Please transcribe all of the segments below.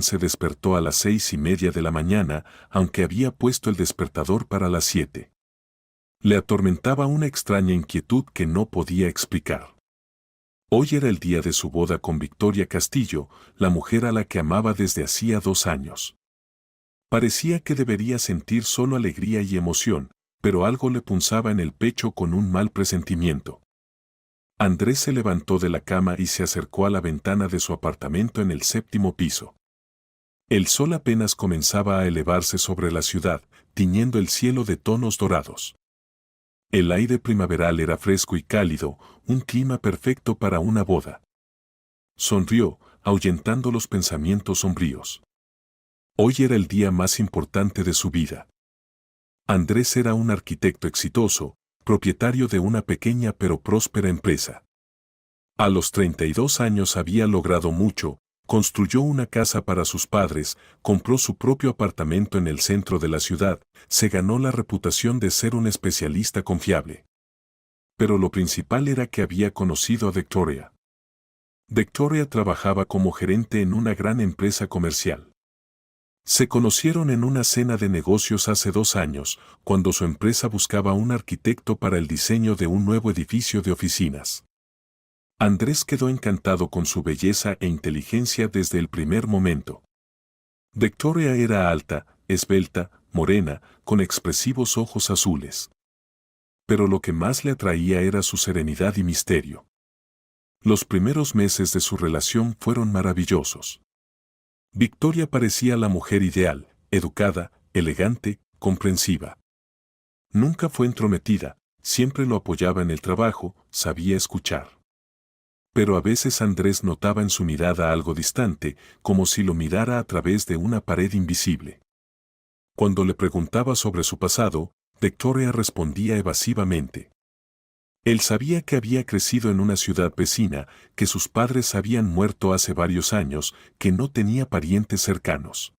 se despertó a las 6:30 de la mañana, aunque había puesto el despertador para las 7. Le atormentaba una extraña inquietud que no podía explicar. Hoy era el día de su boda con Victoria Castillo, la mujer a la que amaba desde hacía 2 años. Parecía que debería sentir solo alegría y emoción, pero algo le punzaba en el pecho con un mal presentimiento. Andrés se levantó de la cama y se acercó a la ventana de su apartamento en el 7º piso. El sol apenas comenzaba a elevarse sobre la ciudad, tiñendo el cielo de tonos dorados. El aire primaveral era fresco y cálido, un clima perfecto para una boda. Sonrió, ahuyentando los pensamientos sombríos. Hoy era el día más importante de su vida. Andrés era un arquitecto exitoso, propietario de una pequeña pero próspera empresa. A los 32 años había logrado mucho, construyó una casa para sus padres, compró su propio apartamento en el centro de la ciudad, se ganó la reputación de ser un especialista confiable. Pero lo principal era que había conocido a Victoria. Victoria trabajaba como gerente en una gran empresa comercial. Se conocieron en una cena de negocios hace 2 años, cuando su empresa buscaba un arquitecto para el diseño de un nuevo edificio de oficinas. Andrés quedó encantado con su belleza e inteligencia desde el primer momento. Victoria era alta, esbelta, morena, con expresivos ojos azules. Pero lo que más le atraía era su serenidad y misterio. Los primeros meses de su relación fueron maravillosos. Victoria parecía la mujer ideal, educada, elegante, comprensiva. Nunca fue entrometida, siempre lo apoyaba en el trabajo, sabía escuchar. Pero a veces Andrés notaba en su mirada algo distante, como si lo mirara a través de una pared invisible. Cuando le preguntaba sobre su pasado, Victoria respondía evasivamente. Él sabía que había crecido en una ciudad vecina, que sus padres habían muerto hace varios años, que no tenía parientes cercanos.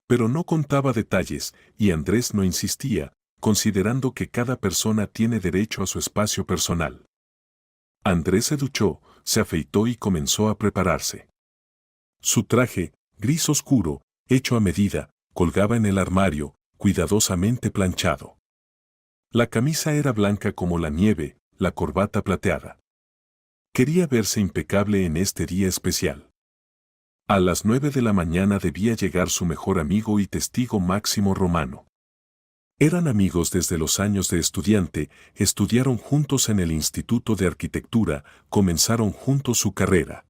Pero no contaba detalles, y Andrés no insistía, considerando que cada persona tiene derecho a su espacio personal. Andrés se duchó, se afeitó y comenzó a prepararse. Su traje, gris oscuro, hecho a medida, colgaba en el armario, cuidadosamente planchado. La camisa era blanca como la nieve, la corbata plateada. Quería verse impecable en este día especial. A las 9 de la mañana debía llegar su mejor amigo y testigo Máximo Romano. Eran amigos desde los años de estudiante, estudiaron juntos en el Instituto de Arquitectura, comenzaron juntos su carrera.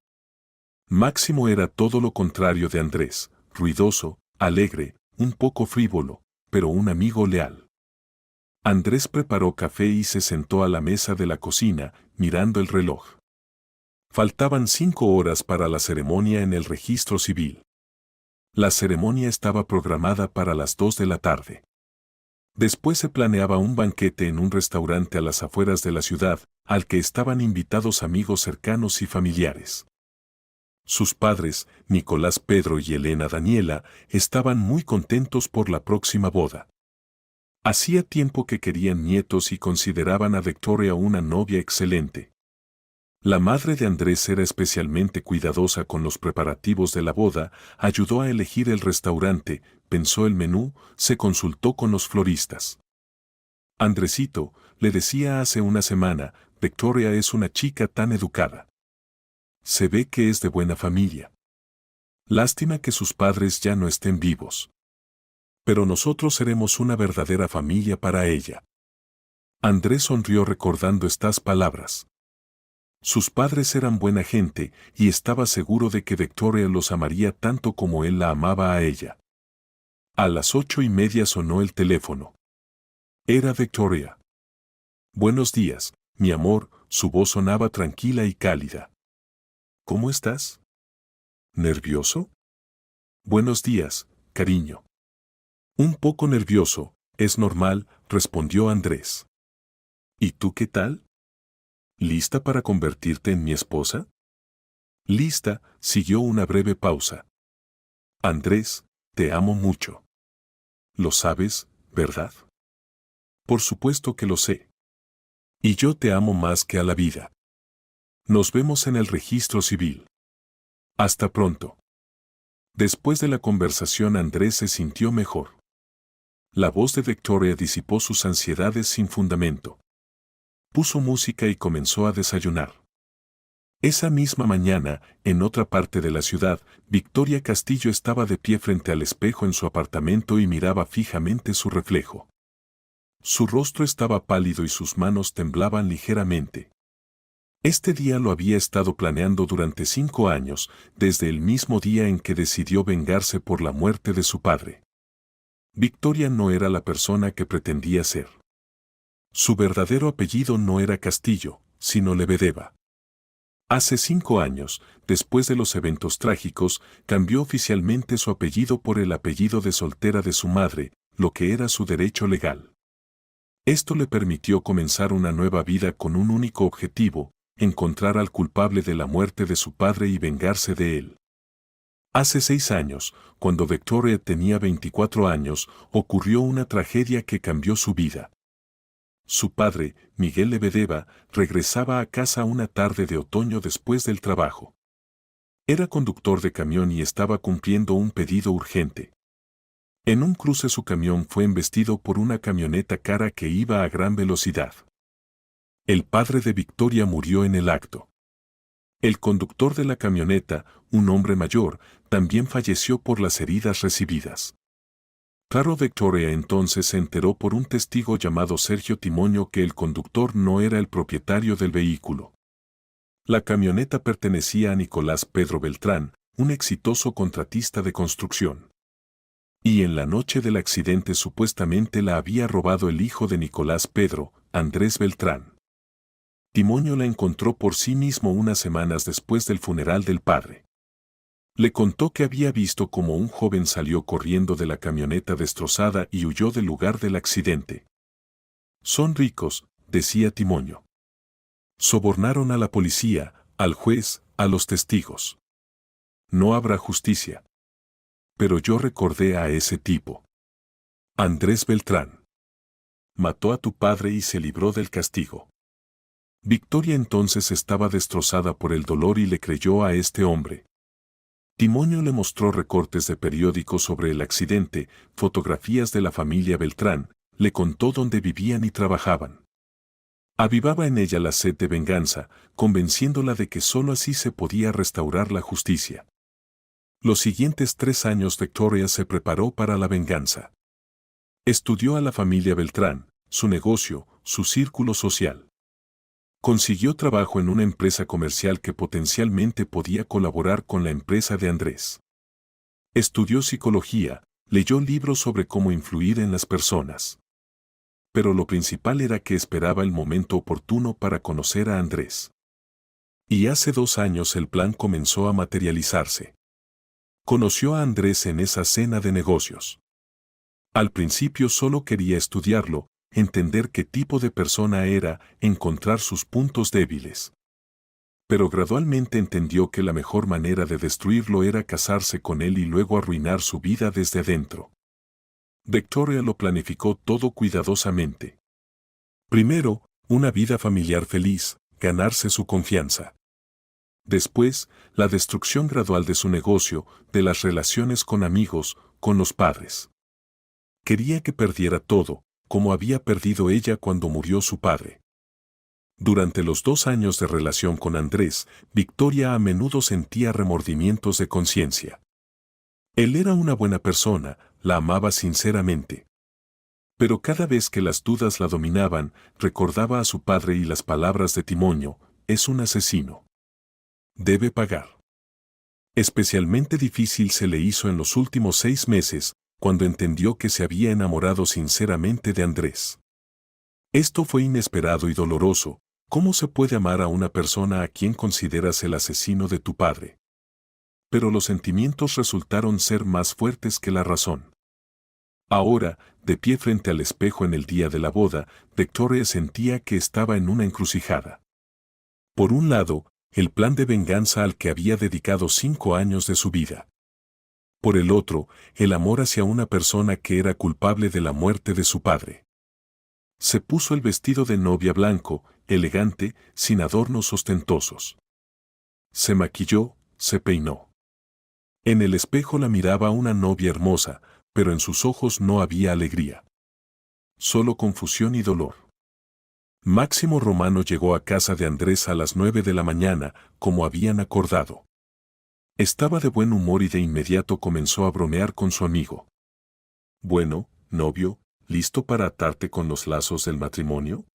Máximo era todo lo contrario de Andrés, ruidoso, alegre, un poco frívolo, pero un amigo leal. Andrés preparó café y se sentó a la mesa de la cocina, mirando el reloj. Faltaban 5 horas para la ceremonia en el registro civil. La ceremonia estaba programada para las 2 de la tarde. Después se planeaba un banquete en un restaurante a las afueras de la ciudad, al que estaban invitados amigos cercanos y familiares. Sus padres, Nicolás Pedro y Elena Daniela, estaban muy contentos por la próxima boda. Hacía tiempo que querían nietos y consideraban a Victoria una novia excelente. La madre de Andrés era especialmente cuidadosa con los preparativos de la boda, ayudó a elegir el restaurante, pensó el menú, se consultó con los floristas. Andresito, le decía hace una semana, Victoria es una chica tan educada. Se ve que es de buena familia. Lástima que sus padres ya no estén vivos. Pero nosotros seremos una verdadera familia para ella. Andrés sonrió recordando estas palabras. Sus padres eran buena gente y estaba seguro de que Victoria los amaría tanto como él la amaba a ella. A las 8:30 sonó el teléfono. Era Victoria. Buenos días, mi amor, su voz sonaba tranquila y cálida. ¿Cómo estás? ¿Nervioso? Buenos días, cariño. Un poco nervioso, es normal, respondió Andrés. ¿Y tú qué tal? ¿Lista para convertirte en mi esposa? Lista, siguió una breve pausa. Andrés, te amo mucho. Lo sabes, ¿verdad? Por supuesto que lo sé. Y yo te amo más que a la vida. Nos vemos en el registro civil. Hasta pronto. Después de la conversación, Andrés se sintió mejor. La voz de Victoria disipó sus ansiedades sin fundamento. Puso música y comenzó a desayunar. Esa misma mañana, en otra parte de la ciudad, Victoria Castillo estaba de pie frente al espejo en su apartamento y miraba fijamente su reflejo. Su rostro estaba pálido y sus manos temblaban ligeramente. Este día lo había estado planeando durante 5 años, desde el mismo día en que decidió vengarse por la muerte de su padre. Victoria no era la persona que pretendía ser. Su verdadero apellido no era Castillo, sino Lebedeva. Hace 5 años, después de los eventos trágicos, cambió oficialmente su apellido por el apellido de soltera de su madre, lo que era su derecho legal. Esto le permitió comenzar una nueva vida con un único objetivo: encontrar al culpable de la muerte de su padre y vengarse de él. Hace 6 años, cuando Victoria tenía 24 años, ocurrió una tragedia que cambió su vida. Su padre, Miguel Lebedeva, regresaba a casa una tarde de otoño después del trabajo. Era conductor de camión y estaba cumpliendo un pedido urgente. En un cruce su camión fue embestido por una camioneta cara que iba a gran velocidad. El padre de Victoria murió en el acto. El conductor de la camioneta, un hombre mayor, también falleció por las heridas recibidas. Claro, Victoria entonces se enteró por un testigo llamado Sergio Timoño que el conductor no era el propietario del vehículo. La camioneta pertenecía a Nicolás Pedro Beltrán, un exitoso contratista de construcción. Y en la noche del accidente supuestamente la había robado el hijo de Nicolás Pedro, Andrés Beltrán. Timoño la encontró por sí mismo unas semanas después del funeral del padre. Le contó que había visto cómo un joven salió corriendo de la camioneta destrozada y huyó del lugar del accidente. Son ricos, decía Timoño. Sobornaron a la policía, al juez, a los testigos. No habrá justicia. Pero yo recordé a ese tipo. Andrés Beltrán. Mató a tu padre y se libró del castigo. Victoria entonces estaba destrozada por el dolor y le creyó a este hombre. Timoño le mostró recortes de periódicos sobre el accidente, fotografías de la familia Beltrán, le contó dónde vivían y trabajaban. Avivaba en ella la sed de venganza, convenciéndola de que sólo así se podía restaurar la justicia. Los siguientes 3 años Victoria se preparó para la venganza. Estudió a la familia Beltrán, su negocio, su círculo social. Consiguió trabajo en una empresa comercial que potencialmente podía colaborar con la empresa de Andrés. Estudió psicología, leyó libros sobre cómo influir en las personas. Pero lo principal era que esperaba el momento oportuno para conocer a Andrés. Y hace 2 años el plan comenzó a materializarse. Conoció a Andrés en esa cena de negocios. Al principio solo quería estudiarlo, entender qué tipo de persona era, encontrar sus puntos débiles. Pero gradualmente entendió que la mejor manera de destruirlo era casarse con él y luego arruinar su vida desde adentro. Victoria lo planificó todo cuidadosamente. Primero, una vida familiar feliz, ganarse su confianza. Después, la destrucción gradual de su negocio, de las relaciones con amigos, con los padres. Quería que perdiera todo, como había perdido ella cuando murió su padre. Durante los 2 años de relación con Andrés, Victoria a menudo sentía remordimientos de conciencia. Él era una buena persona, la amaba sinceramente. Pero cada vez que las dudas la dominaban, recordaba a su padre y las palabras de Timoño: es un asesino. Debe pagar. Especialmente difícil se le hizo en los últimos 6 meses, cuando entendió que se había enamorado sinceramente de Andrés. Esto fue inesperado y doloroso. ¿Cómo se puede amar a una persona a quien consideras el asesino de tu padre? Pero los sentimientos resultaron ser más fuertes que la razón. Ahora, de pie frente al espejo en el día de la boda, Victoria sentía que estaba en una encrucijada. Por un lado, el plan de venganza al que había dedicado 5 años de su vida. Por el otro, el amor hacia una persona que era culpable de la muerte de su padre. Se puso el vestido de novia blanco, elegante, sin adornos ostentosos. Se maquilló, se peinó. En el espejo la miraba una novia hermosa, pero en sus ojos no había alegría. Solo confusión y dolor. Máximo Romano llegó a casa de Andrés a las 9 de la mañana, como habían acordado. Estaba de buen humor y de inmediato comenzó a bromear con su amigo. Bueno, novio, ¿listo para atarte con los lazos del matrimonio?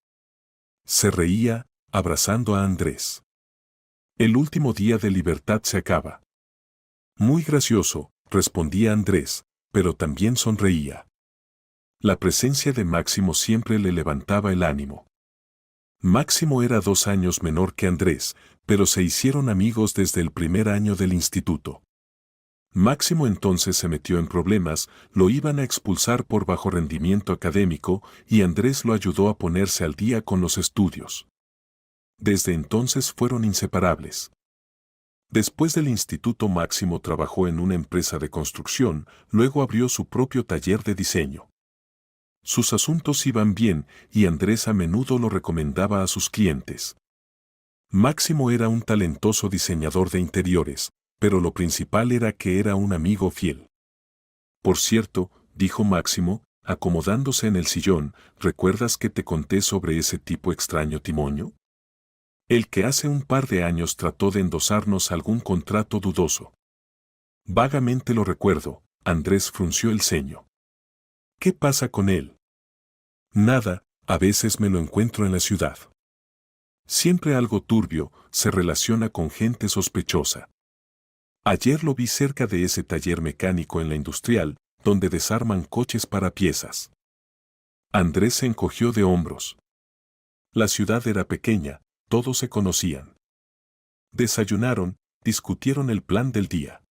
Se reía, abrazando a Andrés. El último día de libertad se acaba. Muy gracioso, respondía Andrés, pero también sonreía. La presencia de Máximo siempre le levantaba el ánimo. Máximo era 2 años menor que Andrés, pero se hicieron amigos desde el primer año del instituto. Máximo entonces se metió en problemas, lo iban a expulsar por bajo rendimiento académico y Andrés lo ayudó a ponerse al día con los estudios. Desde entonces fueron inseparables. Después del instituto Máximo trabajó en una empresa de construcción, luego abrió su propio taller de diseño. Sus asuntos iban bien y Andrés a menudo lo recomendaba a sus clientes. Máximo era un talentoso diseñador de interiores, pero lo principal era que era un amigo fiel. Por cierto, dijo Máximo, acomodándose en el sillón, ¿recuerdas que te conté sobre ese tipo extraño Timoño? El que hace un par de años trató de endosarnos algún contrato dudoso. Vagamente lo recuerdo, Andrés frunció el ceño. ¿Qué pasa con él? Nada, a veces me lo encuentro en la ciudad. Siempre algo turbio, se relaciona con gente sospechosa. Ayer lo vi cerca de ese taller mecánico en la Industrial, donde desarman coches para piezas. Andrés se encogió de hombros. La ciudad era pequeña, todos se conocían. Desayunaron, discutieron el plan del día.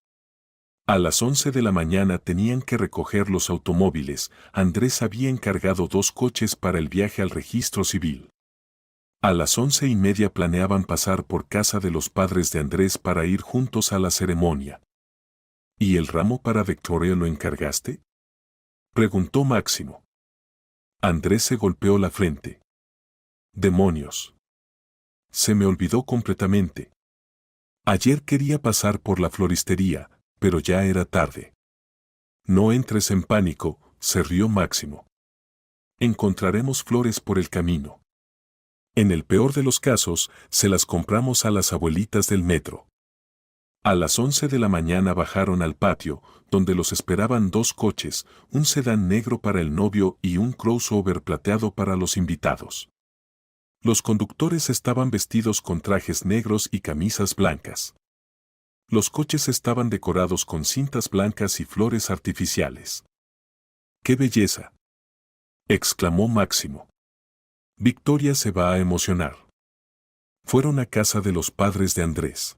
A las 11 de la mañana tenían que recoger los automóviles. Andrés había encargado 2 coches para el viaje al registro civil. A las 11:30 planeaban pasar por casa de los padres de Andrés para ir juntos a la ceremonia. ¿Y el ramo para Victoria lo encargaste? Preguntó Máximo. Andrés se golpeó la frente. ¡Demonios! Se me olvidó completamente. Ayer quería pasar por la floristería, pero ya era tarde. No entres en pánico, se rió Máximo. Encontraremos flores por el camino. En el peor de los casos, se las compramos a las abuelitas del metro. A las 11 de la mañana bajaron al patio, donde los esperaban 2 coches, un sedán negro para el novio y un crossover plateado para los invitados. Los conductores estaban vestidos con trajes negros y camisas blancas. Los coches estaban decorados con cintas blancas y flores artificiales. ¡Qué belleza!, exclamó Máximo. Victoria se va a emocionar. Fueron a casa de los padres de Andrés.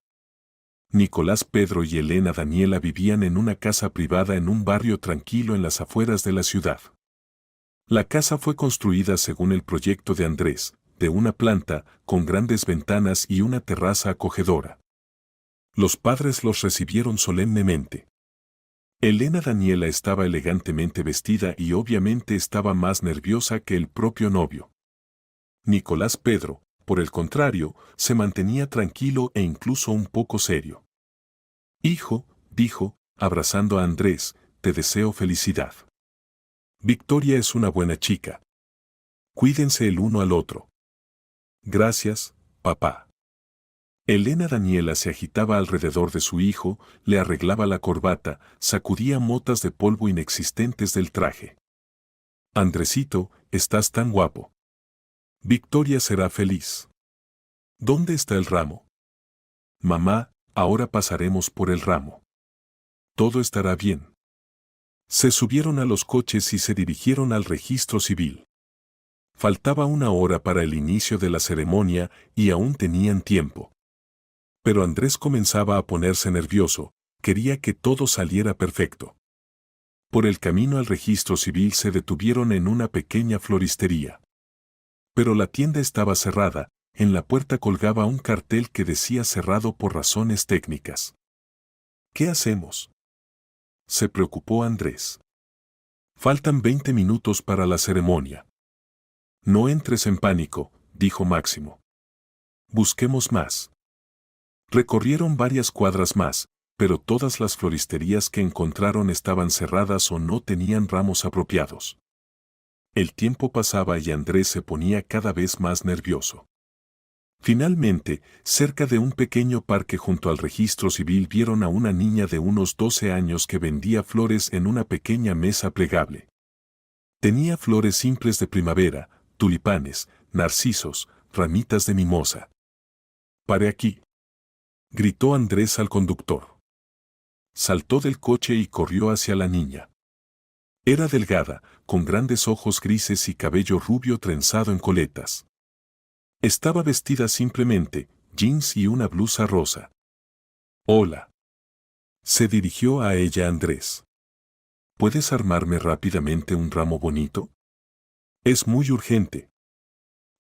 Nicolás Pedro y Elena Daniela vivían en una casa privada en un barrio tranquilo en las afueras de la ciudad. La casa fue construida según el proyecto de Andrés, de una planta, con grandes ventanas y una terraza acogedora. Los padres los recibieron solemnemente. Elena Daniela estaba elegantemente vestida y obviamente estaba más nerviosa que el propio novio. Nicolás Pedro, por el contrario, se mantenía tranquilo e incluso un poco serio. Hijo, dijo, abrazando a Andrés, te deseo felicidad. Victoria es una buena chica. Cuídense el uno al otro. Gracias, papá. Elena Daniela se agitaba alrededor de su hijo, le arreglaba la corbata, sacudía motas de polvo inexistentes del traje. Andresito, estás tan guapo. Victoria será feliz. ¿Dónde está el ramo? Mamá, ahora pasaremos por el ramo. Todo estará bien. Se subieron a los coches y se dirigieron al registro civil. Faltaba 1 hora para el inicio de la ceremonia y aún tenían tiempo. Pero Andrés comenzaba a ponerse nervioso, quería que todo saliera perfecto. Por el camino al registro civil se detuvieron en una pequeña floristería. Pero la tienda estaba cerrada, en la puerta colgaba un cartel que decía cerrado por razones técnicas. ¿Qué hacemos?, se preocupó Andrés. Faltan 20 minutos para la ceremonia. No entres en pánico, dijo Máximo. Busquemos más. Recorrieron varias cuadras más, pero todas las floristerías que encontraron estaban cerradas o no tenían ramos apropiados. El tiempo pasaba y Andrés se ponía cada vez más nervioso. Finalmente, cerca de un pequeño parque junto al registro civil vieron a una niña de unos 12 años que vendía flores en una pequeña mesa plegable. Tenía flores simples de primavera, tulipanes, narcisos, ramitas de mimosa. «Pare aquí», gritó Andrés al conductor. Saltó del coche y corrió hacia la niña. Era delgada, con grandes ojos grises y cabello rubio trenzado en coletas. Estaba vestida simplemente, jeans y una blusa rosa. «Hola». Se dirigió a ella Andrés. «¿Puedes armarme rápidamente un ramo bonito? Es muy urgente».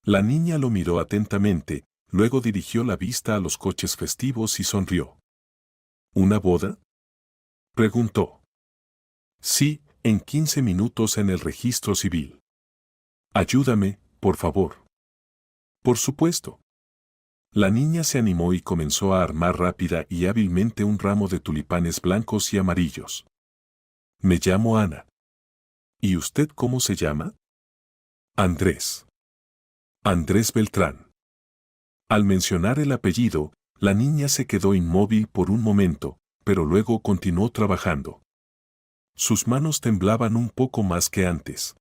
La niña lo miró atentamente, luego dirigió la vista a los coches festivos y sonrió. «¿Una boda?», preguntó. «Sí, en 15 minutos en el registro civil». «Ayúdame, por favor». «Por supuesto». La niña se animó y comenzó a armar rápida y hábilmente un ramo de tulipanes blancos y amarillos. «Me llamo Ana». «¿Y usted cómo se llama?» «Andrés». «Andrés Beltrán». Al mencionar el apellido, la niña se quedó inmóvil por un momento, pero luego continuó trabajando. Sus manos temblaban un poco más que antes.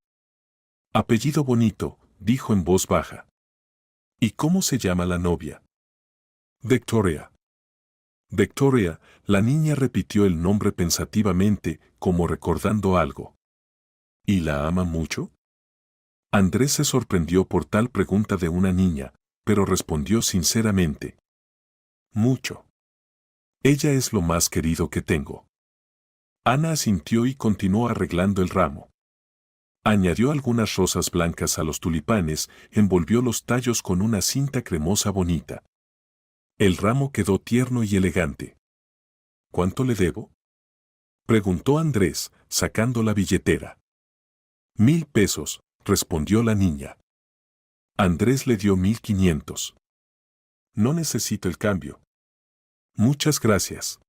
«Apellido bonito», dijo en voz baja. «¿Y cómo se llama la novia?» «Victoria». «Victoria», la niña repitió el nombre pensativamente, como recordando algo. «¿Y la ama mucho?» Andrés se sorprendió por tal pregunta de una niña, pero respondió sinceramente. «Mucho. Ella es lo más querido que tengo». Ana asintió y continuó arreglando el ramo. Añadió algunas rosas blancas a los tulipanes, envolvió los tallos con una cinta cremosa bonita. El ramo quedó tierno y elegante. «¿Cuánto le debo?», preguntó Andrés, sacando la billetera. «1,000 pesos», respondió la niña. Andrés le dio 1,500. «No necesito el cambio». «Muchas gracias».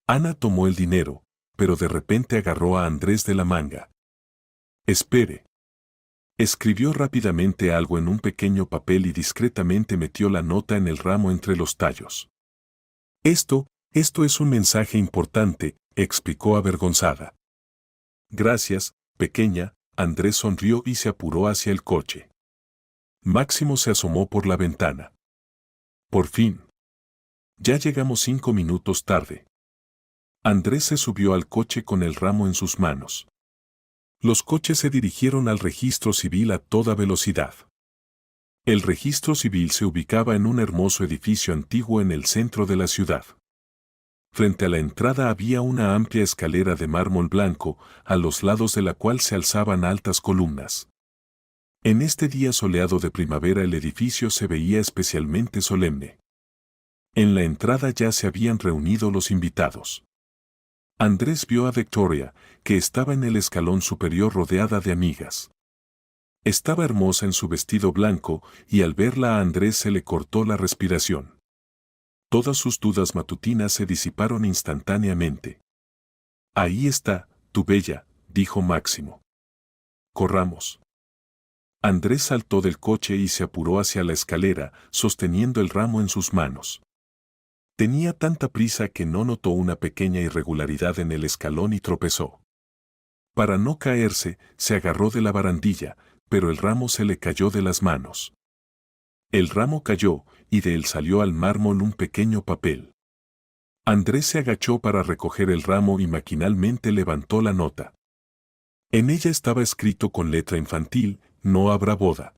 Ana tomó el dinero, pero de repente agarró a Andrés de la manga. «Espere». Escribió rápidamente algo en un pequeño papel y discretamente metió la nota en el ramo entre los tallos. Esto es un mensaje importante», explicó avergonzada. «Gracias, pequeña». Andrés sonrió y se apuró hacia el coche. Máximo se asomó por la ventana. «Por fin. Ya llegamos 5 minutos tarde». Andrés se subió al coche con el ramo en sus manos. Los coches se dirigieron al registro civil a toda velocidad. El registro civil se ubicaba en un hermoso edificio antiguo en el centro de la ciudad. Frente a la entrada había una amplia escalera de mármol blanco, a los lados de la cual se alzaban altas columnas. En este día soleado de primavera el edificio se veía especialmente solemne. En la entrada ya se habían reunido los invitados. Andrés vio a Victoria, que estaba en el escalón superior rodeada de amigas. Estaba hermosa en su vestido blanco y al verla a Andrés se le cortó la respiración. Todas sus dudas matutinas se disiparon instantáneamente. «Ahí está, tu bella», dijo Máximo. «Corramos». Andrés saltó del coche y se apuró hacia la escalera, sosteniendo el ramo en sus manos. Tenía tanta prisa que no notó una pequeña irregularidad en el escalón y tropezó. Para no caerse, se agarró de la barandilla, pero el ramo se le cayó de las manos. El ramo cayó, y de él salió al mármol un pequeño papel. Andrés se agachó para recoger el ramo y maquinalmente levantó la nota. En ella estaba escrito con letra infantil: «No habrá boda.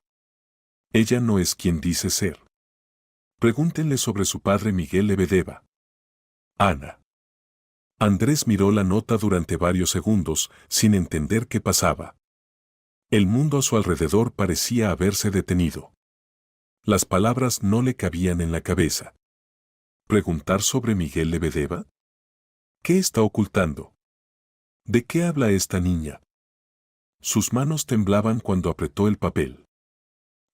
Ella no es quien dice ser. Pregúntenle sobre su padre Miguel Lebedeva. Ana». Andrés miró la nota durante varios segundos, sin entender qué pasaba. El mundo a su alrededor parecía haberse detenido. Las palabras no le cabían en la cabeza. ¿Preguntar sobre Miguel Lebedeva? ¿Qué está ocultando? ¿De qué habla esta niña? Sus manos temblaban cuando apretó el papel.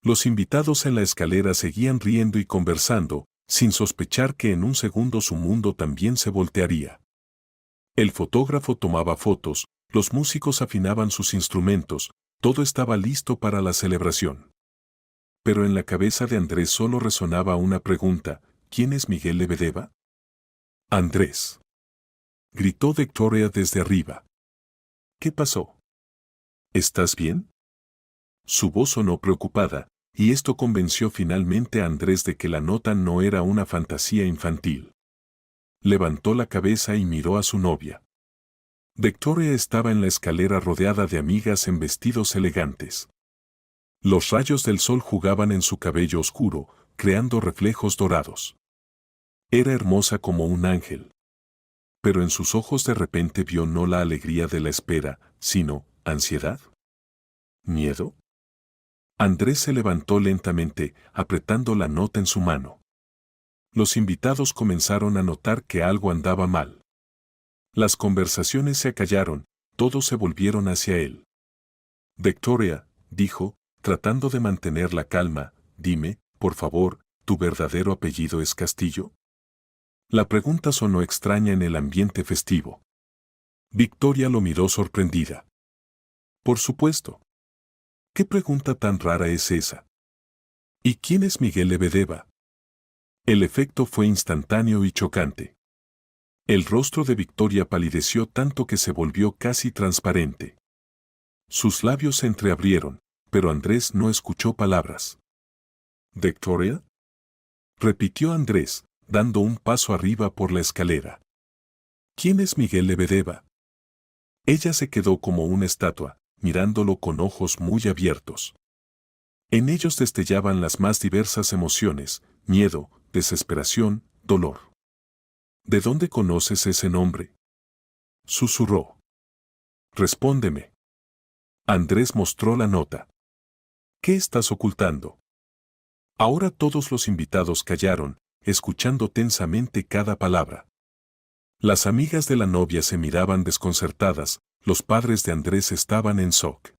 Los invitados en la escalera seguían riendo y conversando, sin sospechar que en un segundo su mundo también se voltearía. El fotógrafo tomaba fotos, los músicos afinaban sus instrumentos, todo estaba listo para la celebración. Pero en la cabeza de Andrés solo resonaba una pregunta: ¿quién es Miguel Lebedeva? Andrés, gritó Victoria desde arriba. ¿Qué pasó? ¿Estás bien? Su voz sonó preocupada, y esto convenció finalmente a Andrés de que la nota no era una fantasía infantil. Levantó la cabeza y miró a su novia. Victoria estaba en la escalera rodeada de amigas en vestidos elegantes. Los rayos del sol jugaban en su cabello oscuro, creando reflejos dorados. Era hermosa como un ángel. Pero en sus ojos de repente vio no la alegría de la espera, sino ansiedad. ¿Miedo? Andrés se levantó lentamente, apretando la nota en su mano. Los invitados comenzaron a notar que algo andaba mal. Las conversaciones se acallaron, todos se volvieron hacia él. Victoria, dijo, tratando de mantener la calma, dime, por favor, ¿tu verdadero apellido es Castillo? La pregunta sonó extraña en el ambiente festivo. Victoria lo miró sorprendida. Por supuesto. ¿Qué pregunta tan rara es esa? ¿Y quién es Miguel Lebedeva? El efecto fue instantáneo y chocante. El rostro de Victoria palideció tanto que se volvió casi transparente. Sus labios se entreabrieron, pero Andrés no escuchó palabras. ¿Victoria? Repitió Andrés, dando un paso arriba por la escalera. ¿Quién es Miguel Lebedeva? Ella se quedó como una estatua, mirándolo con ojos muy abiertos. En ellos destellaban las más diversas emociones: miedo, desesperación, dolor. ¿De dónde conoces ese nombre? Susurró. Respóndeme. Andrés mostró la nota. ¿Qué estás ocultando? Ahora todos los invitados callaron, escuchando tensamente cada palabra. Las amigas de la novia se miraban desconcertadas, los padres de Andrés estaban en shock.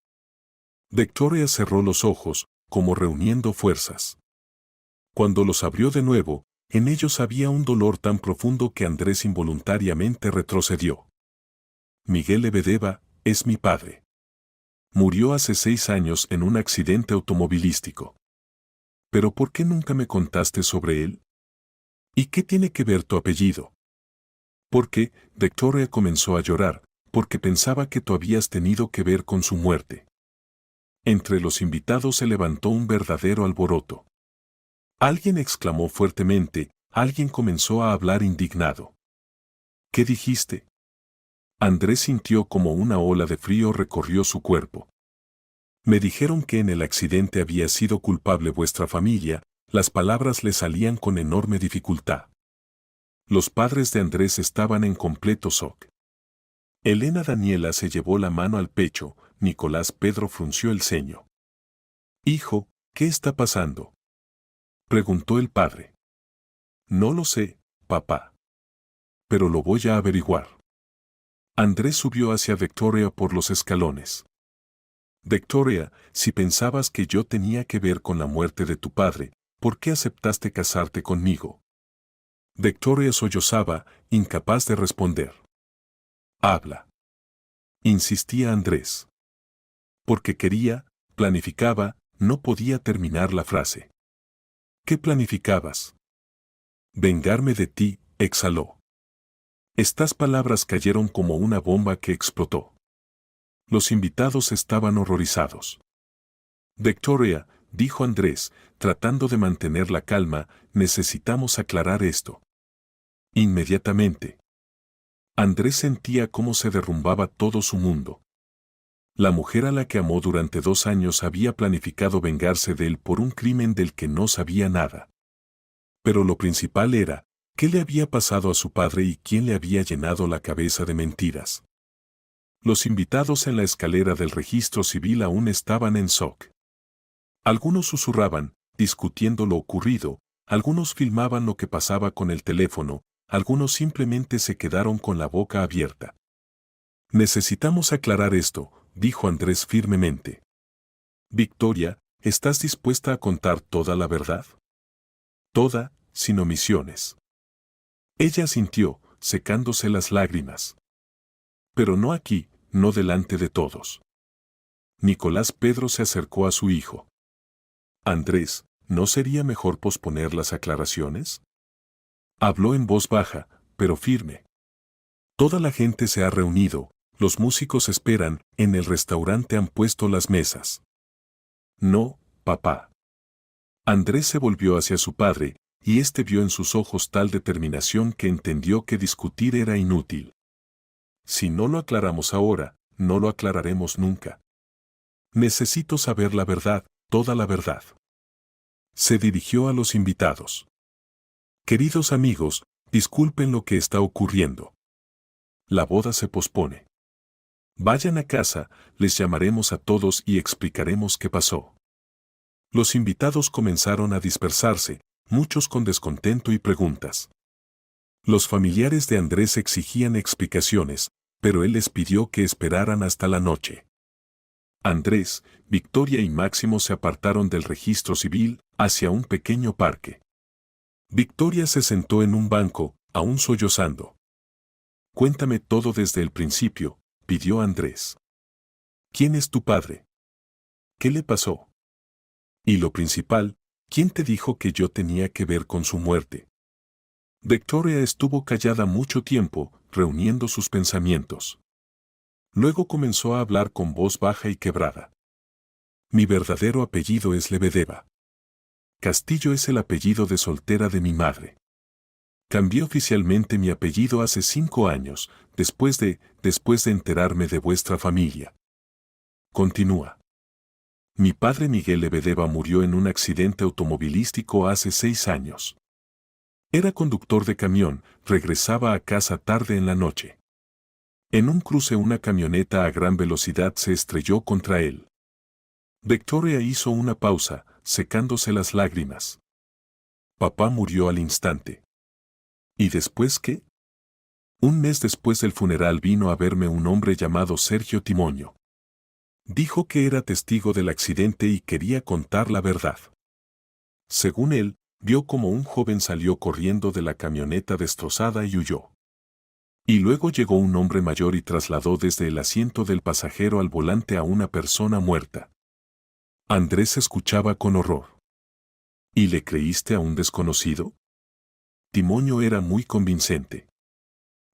Victoria cerró los ojos, como reuniendo fuerzas. Cuando los abrió de nuevo, en ellos había un dolor tan profundo que Andrés involuntariamente retrocedió. Miguel Lebedeva es mi padre. Murió hace 6 años en un accidente automovilístico. ¿Pero por qué nunca me contaste sobre él? ¿Y qué tiene que ver tu apellido? Porque, Victoria comenzó a llorar, porque pensaba que tú habías tenido que ver con su muerte. Entre los invitados se levantó un verdadero alboroto. Alguien exclamó fuertemente, alguien comenzó a hablar indignado. ¿Qué dijiste? Andrés sintió como una ola de frío recorrió su cuerpo. Me dijeron que en el accidente había sido culpable vuestra familia. Las palabras le salían con enorme dificultad. Los padres de Andrés estaban en completo shock. Elena Daniela se llevó la mano al pecho, Nicolás Pedro frunció el ceño. Hijo, ¿qué está pasando? Preguntó el padre. No lo sé, papá. Pero lo voy a averiguar. Andrés subió hacia Victoria por los escalones. Victoria, si pensabas que yo tenía que ver con la muerte de tu padre, ¿por qué aceptaste casarte conmigo? Victoria sollozaba, incapaz de responder. Habla. Insistía Andrés. Porque quería, planificaba, no podía terminar la frase. ¿Qué planificabas? Vengarme de ti, exhaló. Estas palabras cayeron como una bomba que explotó. Los invitados estaban horrorizados. Victoria, dijo Andrés, tratando de mantener la calma, necesitamos aclarar esto. Inmediatamente. Andrés sentía cómo se derrumbaba todo su mundo. La mujer a la que amó durante 2 años había planificado vengarse de él por un crimen del que no sabía nada. Pero lo principal era, ¿qué le había pasado a su padre y quién le había llenado la cabeza de mentiras? Los invitados en la escalera del registro civil aún estaban en shock. Algunos susurraban, discutiendo lo ocurrido, algunos filmaban lo que pasaba con el teléfono, algunos simplemente se quedaron con la boca abierta. Necesitamos aclarar esto, dijo Andrés firmemente. Victoria, ¿estás dispuesta a contar toda la verdad? Toda, sin omisiones. Ella asintió, secándose las lágrimas. Pero no aquí, no delante de todos. Nicolás Pedro se acercó a su hijo. Andrés, ¿no sería mejor posponer las aclaraciones? Habló en voz baja, pero firme. Toda la gente se ha reunido, los músicos esperan, en el restaurante han puesto las mesas. No, papá. Andrés se volvió hacia su padre, y éste vio en sus ojos tal determinación que entendió que discutir era inútil. Si no lo aclaramos ahora, no lo aclararemos nunca. Necesito saber la verdad, toda la verdad. Se dirigió a los invitados. Queridos amigos, disculpen lo que está ocurriendo. La boda se pospone. Vayan a casa, les llamaremos a todos y explicaremos qué pasó. Los invitados comenzaron a dispersarse, muchos con descontento y preguntas. Los familiares de Andrés exigían explicaciones, pero él les pidió que esperaran hasta la noche. Andrés, Victoria y Máximo se apartaron del registro civil hacia un pequeño parque. Victoria se sentó en un banco, aún sollozando. Cuéntame todo desde el principio, pidió Andrés. ¿Quién es tu padre? ¿Qué le pasó? Y lo principal, ¿quién te dijo que yo tenía que ver con su muerte? Victoria estuvo callada mucho tiempo, reuniendo sus pensamientos. Luego comenzó a hablar con voz baja y quebrada. Mi verdadero apellido es Lebedeva. Castillo es el apellido de soltera de mi madre. Cambié oficialmente mi apellido hace 5 años, después de enterarme de vuestra familia. Continúa. Mi padre Miguel Lebedeva murió en un accidente automovilístico hace 6 años. Era conductor de camión, regresaba a casa tarde en la noche. En un cruce una camioneta a gran velocidad se estrelló contra él. Victoria hizo una pausa, secándose las lágrimas. Papá murió al instante. ¿Y después qué? Un mes después del funeral vino a verme un hombre llamado Sergio Timoño. Dijo que era testigo del accidente y quería contar la verdad. Según él, vio como un joven salió corriendo de la camioneta destrozada y huyó. Y luego llegó un hombre mayor y trasladó desde el asiento del pasajero al volante a una persona muerta. Andrés escuchaba con horror. ¿Y le creíste a un desconocido? Timoño era muy convincente.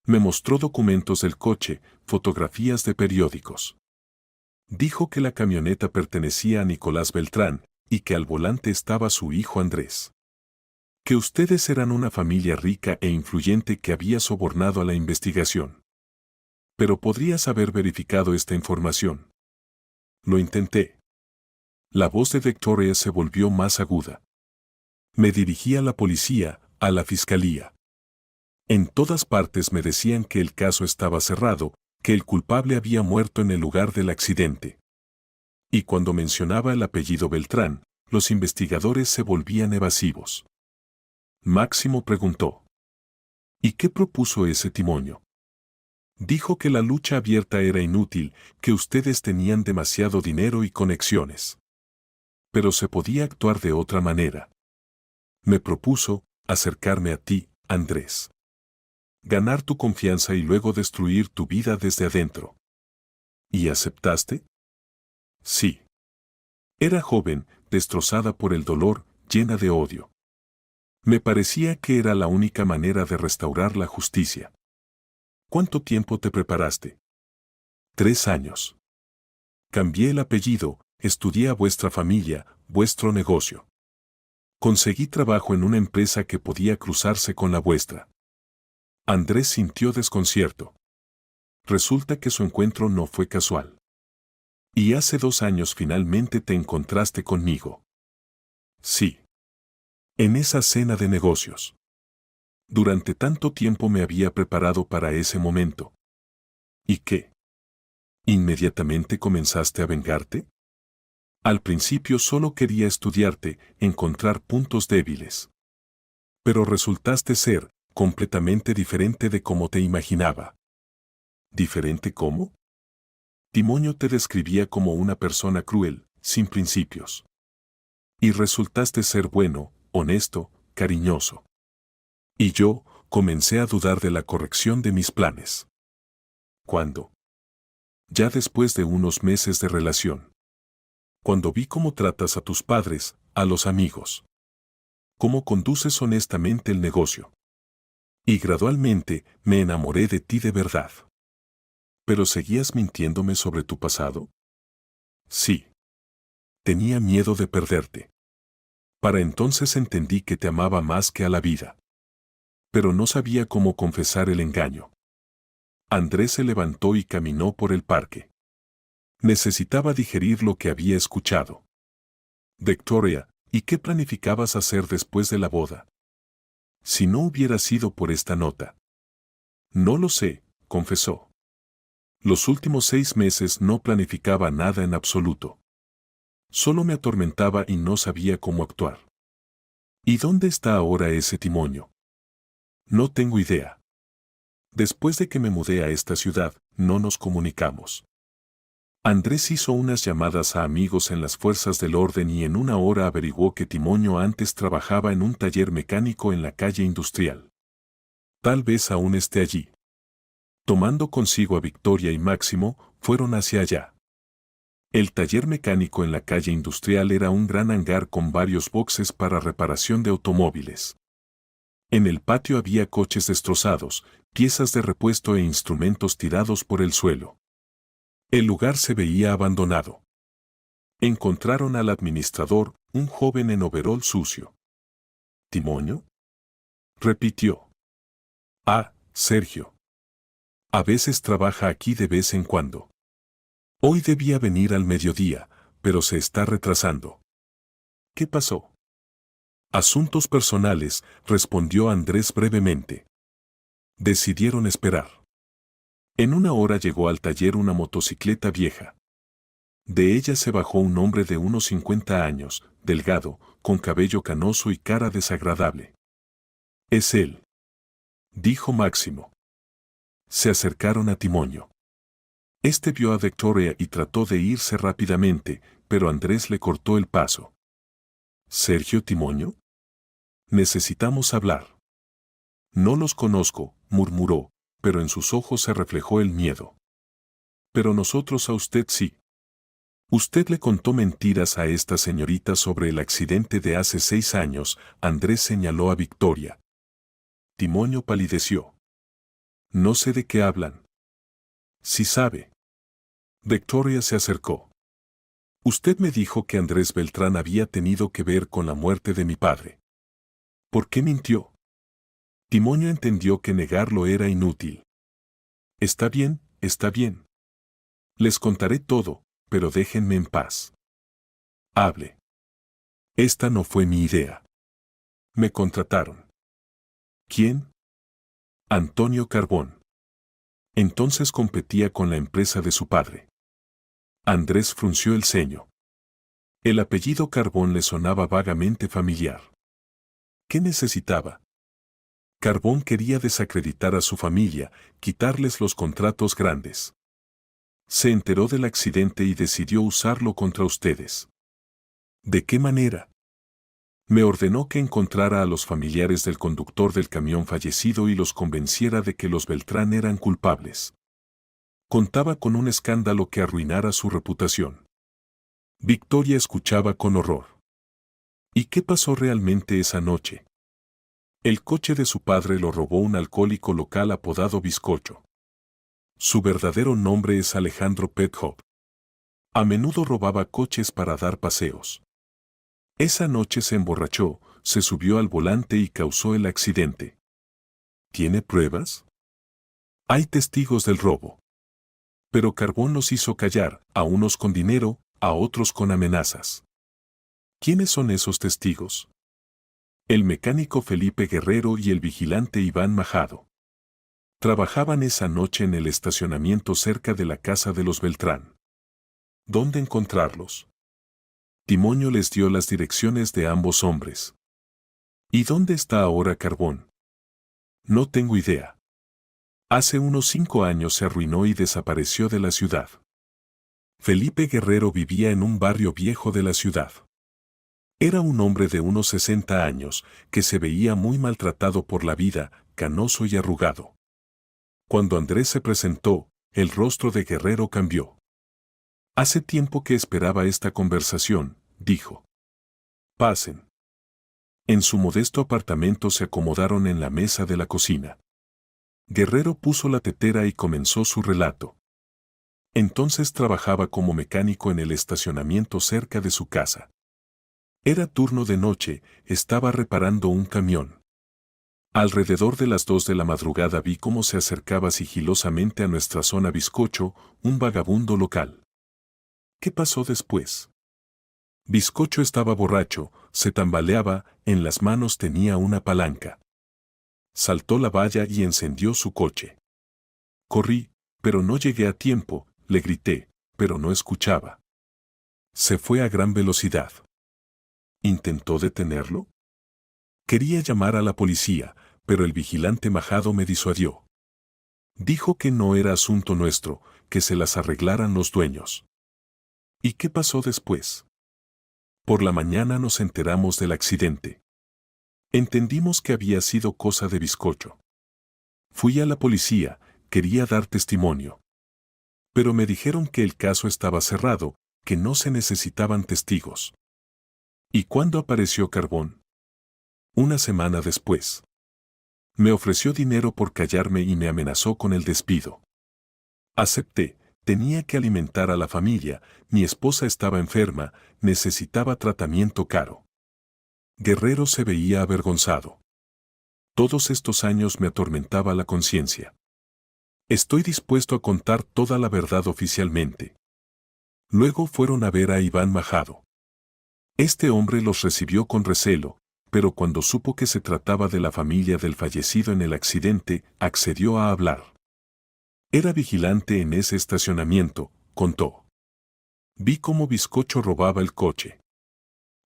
Me mostró documentos del coche, fotografías de periódicos. Dijo que la camioneta pertenecía a Nicolás Beltrán, y que al volante estaba su hijo Andrés. Que ustedes eran una familia rica e influyente que había sobornado a la investigación. Pero podrías haber verificado esta información. Lo intenté. La voz de Victoria se volvió más aguda. Me dirigí a la policía, a la fiscalía. En todas partes me decían que el caso estaba cerrado, que el culpable había muerto en el lugar del accidente. Y cuando mencionaba el apellido Beltrán, los investigadores se volvían evasivos. Máximo preguntó. ¿Y qué propuso ese Timoño? Dijo que la lucha abierta era inútil, que ustedes tenían demasiado dinero y conexiones. Pero se podía actuar de otra manera. Me propuso acercarme a ti, Andrés. Ganar tu confianza y luego destruir tu vida desde adentro. ¿Y aceptaste? Sí. Era joven, destrozada por el dolor, llena de odio. Me parecía que era la única manera de restaurar la justicia. ¿Cuánto tiempo te preparaste? 3 años. Cambié el apellido, estudié a vuestra familia, vuestro negocio. Conseguí trabajo en una empresa que podía cruzarse con la vuestra. Andrés sintió desconcierto. Resulta que su encuentro no fue casual. Y hace 2 años finalmente te encontraste conmigo. Sí. En esa cena de negocios. Durante tanto tiempo me había preparado para ese momento. ¿Y qué? ¿Inmediatamente comenzaste a vengarte? Al principio solo quería estudiarte, encontrar puntos débiles. Pero resultaste ser completamente diferente de como te imaginaba. ¿Diferente cómo? Timoño te describía como una persona cruel, sin principios. Y resultaste ser bueno, honesto, cariñoso. Y yo comencé a dudar de la corrección de mis planes. ¿Cuándo? Ya después de unos meses de relación. Cuando vi cómo tratas a tus padres, a los amigos. Cómo conduces honestamente el negocio. Y gradualmente me enamoré de ti de verdad. ¿Pero seguías mintiéndome sobre tu pasado? Sí. Tenía miedo de perderte. Para entonces entendí que te amaba más que a la vida. Pero no sabía cómo confesar el engaño. Andrés se levantó y caminó por el parque. Necesitaba digerir lo que había escuchado. Victoria, ¿y qué planificabas hacer después de la boda? Si no hubiera sido por esta nota. No lo sé, confesó. Los últimos 6 meses no planificaba nada en absoluto. Solo me atormentaba y no sabía cómo actuar. ¿Y dónde está ahora ese Timonio? No tengo idea. Después de que me mudé a esta ciudad, no nos comunicamos. Andrés hizo unas llamadas a amigos en las fuerzas del orden y en una hora averiguó que Timonio antes trabajaba en un taller mecánico en la calle Industrial. Tal vez aún esté allí. Tomando consigo a Victoria y Máximo, fueron hacia allá. El taller mecánico en la calle Industrial era un gran hangar con varios boxes para reparación de automóviles. En el patio había coches destrozados, piezas de repuesto e instrumentos tirados por el suelo. El lugar se veía abandonado. Encontraron al administrador, un joven en overol sucio. ¿Timonio? Repitió. Ah, Sergio. A veces trabaja aquí de vez en cuando. Hoy debía venir al mediodía, pero se está retrasando. ¿Qué pasó? Asuntos personales, respondió Andrés brevemente. Decidieron esperar. En una hora llegó al taller una motocicleta vieja. De ella se bajó un hombre de unos 50 años, delgado, con cabello canoso y cara desagradable. Es él, dijo Máximo. Se acercaron a Timonio. Este vio a Victoria y trató de irse rápidamente, pero Andrés le cortó el paso. ¿Sergio Timonio? Necesitamos hablar. No los conozco, murmuró, pero en sus ojos se reflejó el miedo. Pero nosotros a usted sí. Usted le contó mentiras a esta señorita sobre el accidente de hace 6 años, Andrés señaló a Victoria. Timonio palideció. No sé de qué hablan. Sí sabe. Victoria se acercó. Usted me dijo que Andrés Beltrán había tenido que ver con la muerte de mi padre. ¿Por qué mintió? Timonio entendió que negarlo era inútil. Está bien, está bien. Les contaré todo, pero déjenme en paz. Hable. Esta no fue mi idea. Me contrataron. ¿Quién? Antonio Carbón. Entonces competía con la empresa de su padre. Andrés frunció el ceño. El apellido Carbón le sonaba vagamente familiar. ¿Qué necesitaba? Carbón quería desacreditar a su familia, quitarles los contratos grandes. Se enteró del accidente y decidió usarlo contra ustedes. ¿De qué manera? Me ordenó que encontrara a los familiares del conductor del camión fallecido y los convenciera de que los Beltrán eran culpables. Contaba con un escándalo que arruinara su reputación. Victoria escuchaba con horror. ¿Y qué pasó realmente esa noche? El coche de su padre lo robó un alcohólico local apodado Bizcocho. Su verdadero nombre es Alejandro Pethoff. A menudo robaba coches para dar paseos. Esa noche se emborrachó, se subió al volante y causó el accidente. ¿Tiene pruebas? Hay testigos del robo. Pero Carbón los hizo callar, a unos con dinero, a otros con amenazas. ¿Quiénes son esos testigos? El mecánico Felipe Guerrero y el vigilante Iván Majado. Trabajaban esa noche en el estacionamiento cerca de la casa de los Beltrán. ¿Dónde encontrarlos? Timonio les dio las direcciones de ambos hombres. ¿Y dónde está ahora Carbón? No tengo idea. Hace unos 5 años se arruinó y desapareció de la ciudad. Felipe Guerrero vivía en un barrio viejo de la ciudad. Era un hombre de unos 60 años, que se veía muy maltratado por la vida, canoso y arrugado. Cuando Andrés se presentó, el rostro de Guerrero cambió. Hace tiempo que esperaba esta conversación, dijo. Pasen. En su modesto apartamento se acomodaron en la mesa de la cocina. Guerrero puso la tetera y comenzó su relato. Entonces trabajaba como mecánico en el estacionamiento cerca de su casa. Era turno de noche, estaba reparando un camión. Alrededor de las 2 de la madrugada vi cómo se acercaba sigilosamente a nuestra zona bizcocho, un vagabundo local. ¿Qué pasó después? Bizcocho estaba borracho, se tambaleaba, en las manos tenía una palanca. Saltó la valla y encendió su coche. Corrí, pero no llegué a tiempo, le grité, pero no escuchaba. Se fue a gran velocidad. ¿Intentó detenerlo? Quería llamar a la policía, pero el vigilante majado me disuadió. Dijo que no era asunto nuestro, que se las arreglaran los dueños. ¿Y qué pasó después? Por la mañana nos enteramos del accidente. Entendimos que había sido cosa de bizcocho. Fui a la policía, quería dar testimonio. Pero me dijeron que el caso estaba cerrado, que no se necesitaban testigos. ¿Y cuándo apareció Carbón? Una semana después. Me ofreció dinero por callarme y me amenazó con el despido. Acepté, tenía que alimentar a la familia, mi esposa estaba enferma, necesitaba tratamiento caro. Guerrero se veía avergonzado. Todos estos años me atormentaba la conciencia. Estoy dispuesto a contar toda la verdad oficialmente. Luego fueron a ver a Iván Majado. Este hombre los recibió con recelo, pero cuando supo que se trataba de la familia del fallecido en el accidente, accedió a hablar. Era vigilante en ese estacionamiento, contó. Vi cómo Bizcocho robaba el coche.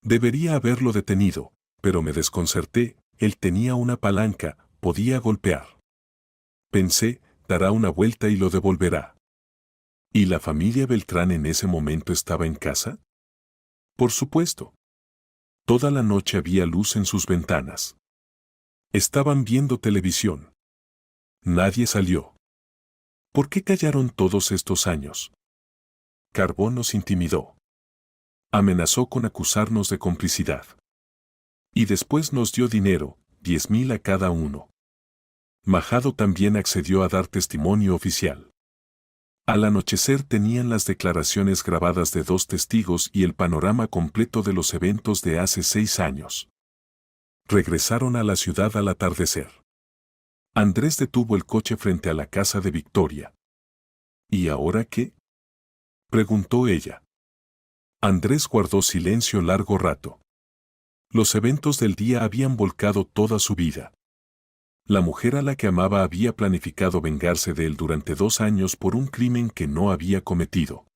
Debería haberlo detenido, pero me desconcerté, él tenía una palanca, podía golpear. Pensé, dará una vuelta y lo devolverá. ¿Y la familia Beltrán en ese momento estaba en casa? Por supuesto. Toda la noche había luz en sus ventanas. Estaban viendo televisión. Nadie salió. ¿Por qué callaron todos estos años? Carbón nos intimidó. Amenazó con acusarnos de complicidad. Y después nos dio dinero, 10,000 a cada uno. Majado también accedió a dar testimonio oficial. Al anochecer tenían las declaraciones grabadas de 2 testigos y el panorama completo de los eventos de hace 6 años. Regresaron a la ciudad al atardecer. Andrés detuvo el coche frente a la casa de Victoria. ¿Y ahora qué? Preguntó ella. Andrés guardó silencio largo rato. Los eventos del día habían volcado toda su vida. La mujer a la que amaba había planificado vengarse de él durante 2 años por un crimen que no había cometido.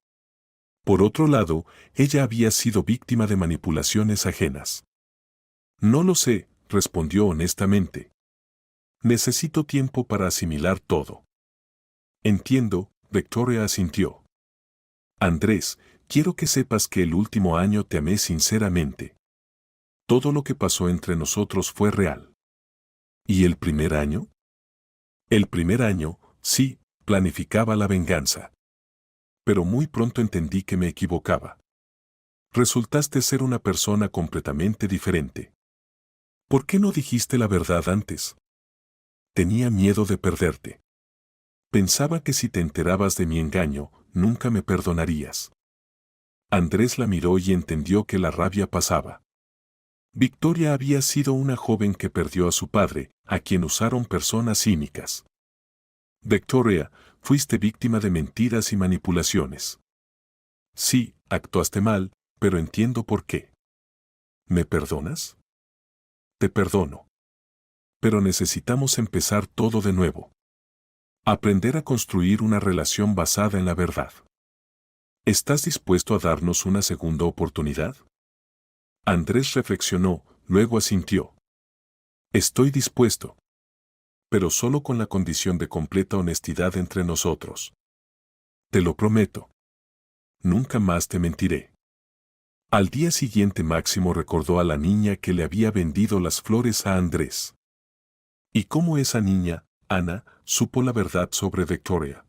Por otro lado, ella había sido víctima de manipulaciones ajenas. No lo sé, respondió honestamente. Necesito tiempo para asimilar todo. Entiendo, Victoria asintió. Andrés, quiero que sepas que el último año te amé sinceramente. Todo lo que pasó entre nosotros fue real. ¿Y el primer año? El primer año, sí, planificaba la venganza. Pero muy pronto entendí que me equivocaba. Resultaste ser una persona completamente diferente. ¿Por qué no dijiste la verdad antes? Tenía miedo de perderte. Pensaba que si te enterabas de mi engaño, nunca me perdonarías. Andrés la miró y entendió que la rabia pasaba. Victoria había sido una joven que perdió a su padre, a quien usaron personas cínicas. Victoria, fuiste víctima de mentiras y manipulaciones. Sí, actuaste mal, pero entiendo por qué. ¿Me perdonas? Te perdono. Pero necesitamos empezar todo de nuevo. Aprender a construir una relación basada en la verdad. ¿Estás dispuesto a darnos una segunda oportunidad? Andrés reflexionó, luego asintió. Estoy dispuesto. Pero solo con la condición de completa honestidad entre nosotros. Te lo prometo. Nunca más te mentiré. Al día siguiente Máximo recordó a la niña que le había vendido las flores a Andrés. ¿Y cómo esa niña, Ana, supo la verdad sobre Victoria?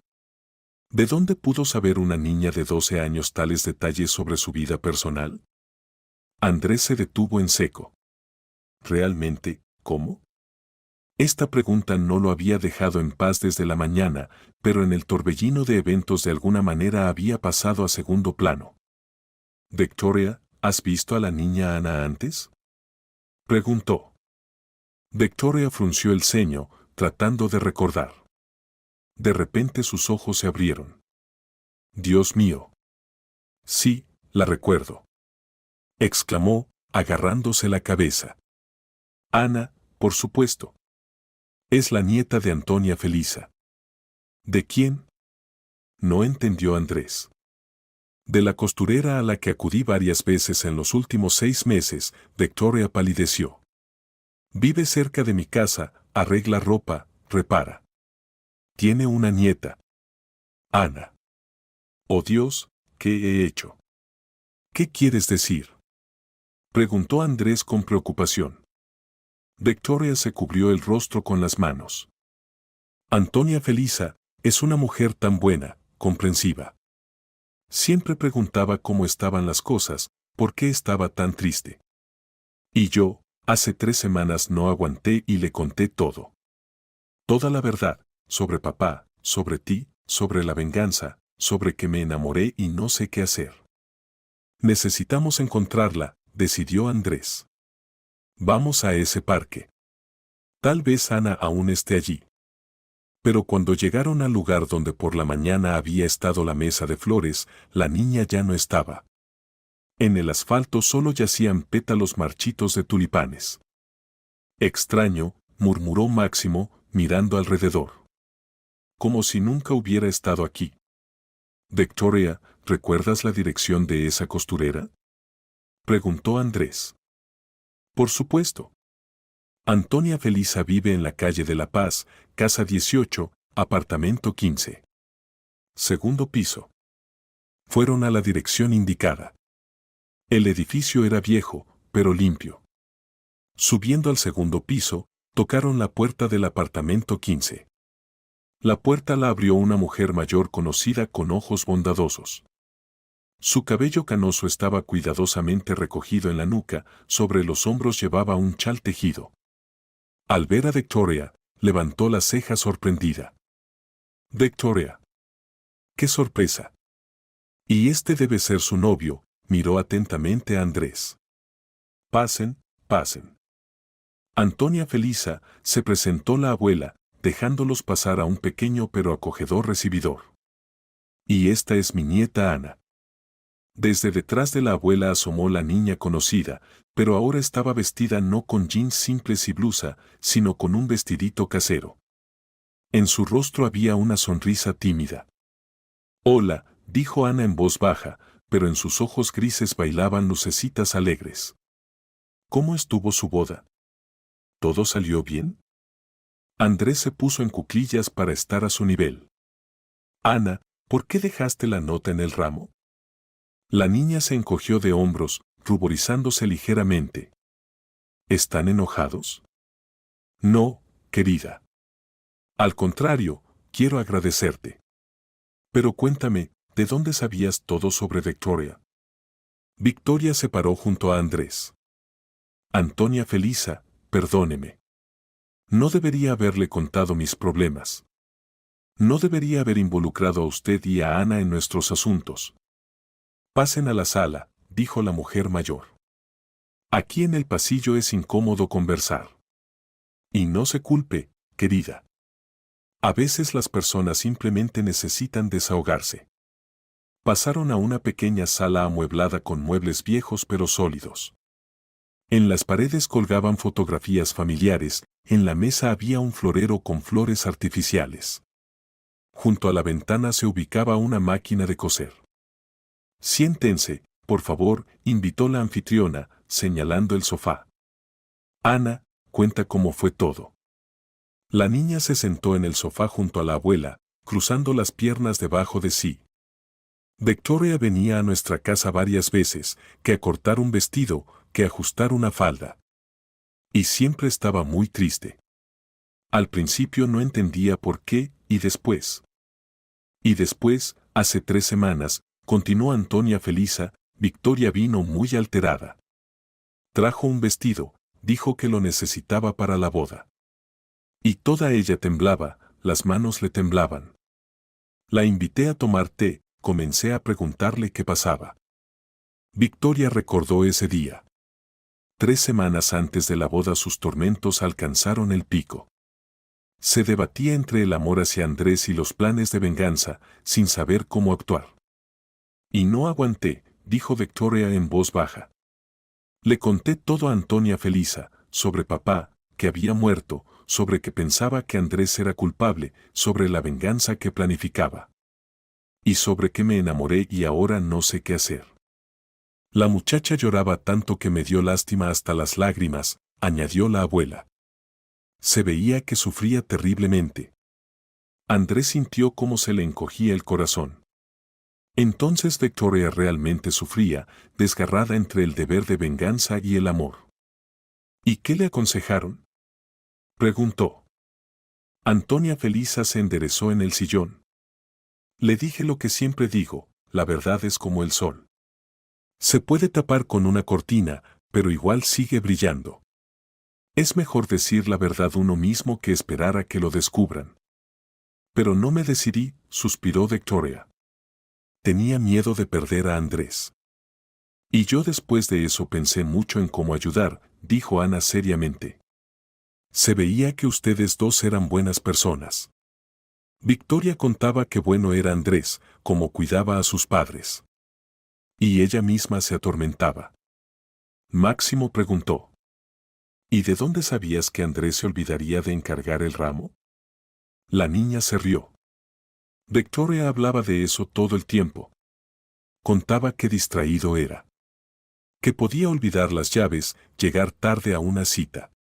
¿De dónde pudo saber una niña de 12 años tales detalles sobre su vida personal? Andrés se detuvo en seco. ¿Realmente, cómo? Esta pregunta no lo había dejado en paz desde la mañana, pero en el torbellino de eventos de alguna manera había pasado a segundo plano. Victoria, ¿has visto a la niña Ana antes? Preguntó. Victoria frunció el ceño, tratando de recordar. De repente sus ojos se abrieron. Dios mío. Sí, la recuerdo. Exclamó, agarrándose la cabeza. Ana, por supuesto. Es la nieta de Antonia Felisa. ¿De quién? No entendió Andrés. De la costurera a la que acudí varias veces en los últimos 6 meses, Victoria palideció. Vive cerca de mi casa, arregla ropa, repara. Tiene una nieta. Ana. Oh Dios, ¿qué he hecho? ¿Qué quieres decir? Preguntó Andrés con preocupación. Victoria se cubrió el rostro con las manos. Antonia Felisa es una mujer tan buena, comprensiva. Siempre preguntaba cómo estaban las cosas, por qué estaba tan triste. Y yo, hace 3 semanas no aguanté y le conté todo. Toda la verdad, sobre papá, sobre ti, sobre la venganza, sobre que me enamoré y no sé qué hacer. Necesitamos encontrarla, decidió Andrés. Vamos a ese parque. Tal vez Ana aún esté allí. Pero cuando llegaron al lugar donde por la mañana había estado la mesa de flores, la niña ya no estaba. En el asfalto solo yacían pétalos marchitos de tulipanes. Extraño, murmuró Máximo, mirando alrededor. Como si nunca hubiera estado aquí. Victoria, ¿recuerdas la dirección de esa costurera? Preguntó Andrés. Por supuesto. Antonia Felisa vive en la calle de La Paz, casa 18, apartamento 15. Segundo piso. Fueron a la dirección indicada. El edificio era viejo, pero limpio. Subiendo al segundo piso, tocaron la puerta del apartamento 15. La puerta la abrió una mujer mayor conocida con ojos bondadosos. Su cabello canoso estaba cuidadosamente recogido en la nuca, sobre los hombros llevaba un chal tejido. Al ver a Victoria, levantó la ceja sorprendida. Victoria. ¡Qué sorpresa! Y este debe ser su novio, miró atentamente a Andrés. Pasen, pasen. Antonia Felisa, se presentó la abuela, dejándolos pasar a un pequeño pero acogedor recibidor. Y esta es mi nieta Ana. Desde detrás de la abuela asomó la niña conocida, pero ahora estaba vestida no con jeans simples y blusa, sino con un vestidito casero. En su rostro había una sonrisa tímida. Hola, dijo Ana en voz baja, pero en sus ojos grises bailaban lucecitas alegres. ¿Cómo estuvo su boda? ¿Todo salió bien? Andrés se puso en cuclillas para estar a su nivel. Ana, ¿por qué dejaste la nota en el ramo? La niña se encogió de hombros, ruborizándose ligeramente. ¿Están enojados? No, querida. Al contrario, quiero agradecerte. Pero cuéntame, ¿de dónde sabías todo sobre Victoria? Victoria se paró junto a Andrés. Antonia Felisa, perdóneme. No debería haberle contado mis problemas. No debería haber involucrado a usted y a Ana en nuestros asuntos. Pasen a la sala, dijo la mujer mayor. Aquí en el pasillo es incómodo conversar. Y no se culpe, querida. A veces las personas simplemente necesitan desahogarse. Pasaron a una pequeña sala amueblada con muebles viejos pero sólidos. En las paredes colgaban fotografías familiares, en la mesa había un florero con flores artificiales. Junto a la ventana se ubicaba una máquina de coser. Siéntense, por favor, invitó la anfitriona, señalando el sofá. Ana, cuenta cómo fue todo. La niña se sentó en el sofá junto a la abuela, cruzando las piernas debajo de sí. Victoria venía a nuestra casa varias veces, que a cortar un vestido, que a ajustar una falda. Y siempre estaba muy triste. Al principio no entendía por qué, y después. Y después, hace 3 semanas, continuó Antonia Felisa, Victoria vino muy alterada. Trajo un vestido, dijo que lo necesitaba para la boda. Y toda ella temblaba, las manos le temblaban. La invité a tomar té, comencé a preguntarle qué pasaba. Victoria recordó ese día. 3 semanas antes de la boda sus tormentos alcanzaron el pico. Se debatía entre el amor hacia Andrés y los planes de venganza, sin saber cómo actuar. Y no aguanté, dijo Victoria en voz baja. Le conté todo a Antonia Felisa, sobre papá, que había muerto, sobre que pensaba que Andrés era culpable, sobre la venganza que planificaba. Y sobre que me enamoré y ahora no sé qué hacer. La muchacha lloraba tanto que me dio lástima hasta las lágrimas, añadió la abuela. Se veía que sufría terriblemente. Andrés sintió cómo se le encogía el corazón. Entonces Victoria realmente sufría, desgarrada entre el deber de venganza y el amor. ¿Y qué le aconsejaron?, preguntó. Antonia Felisa se enderezó en el sillón. Le dije lo que siempre digo, la verdad es como el sol. Se puede tapar con una cortina, pero igual sigue brillando. Es mejor decir la verdad uno mismo que esperar a que lo descubran. Pero no me decidí, suspiró Victoria. Tenía miedo de perder a Andrés. Y yo después de eso pensé mucho en cómo ayudar, dijo Ana seriamente. Se veía que ustedes dos eran buenas personas. Victoria contaba qué bueno era Andrés, cómo cuidaba a sus padres. Y ella misma se atormentaba. Máximo preguntó. ¿Y de dónde sabías que Andrés se olvidaría de encargar el ramo? La niña se rió. Victoria hablaba de eso todo el tiempo. Contaba qué distraído era. Que podía olvidar las llaves, llegar tarde a una cita.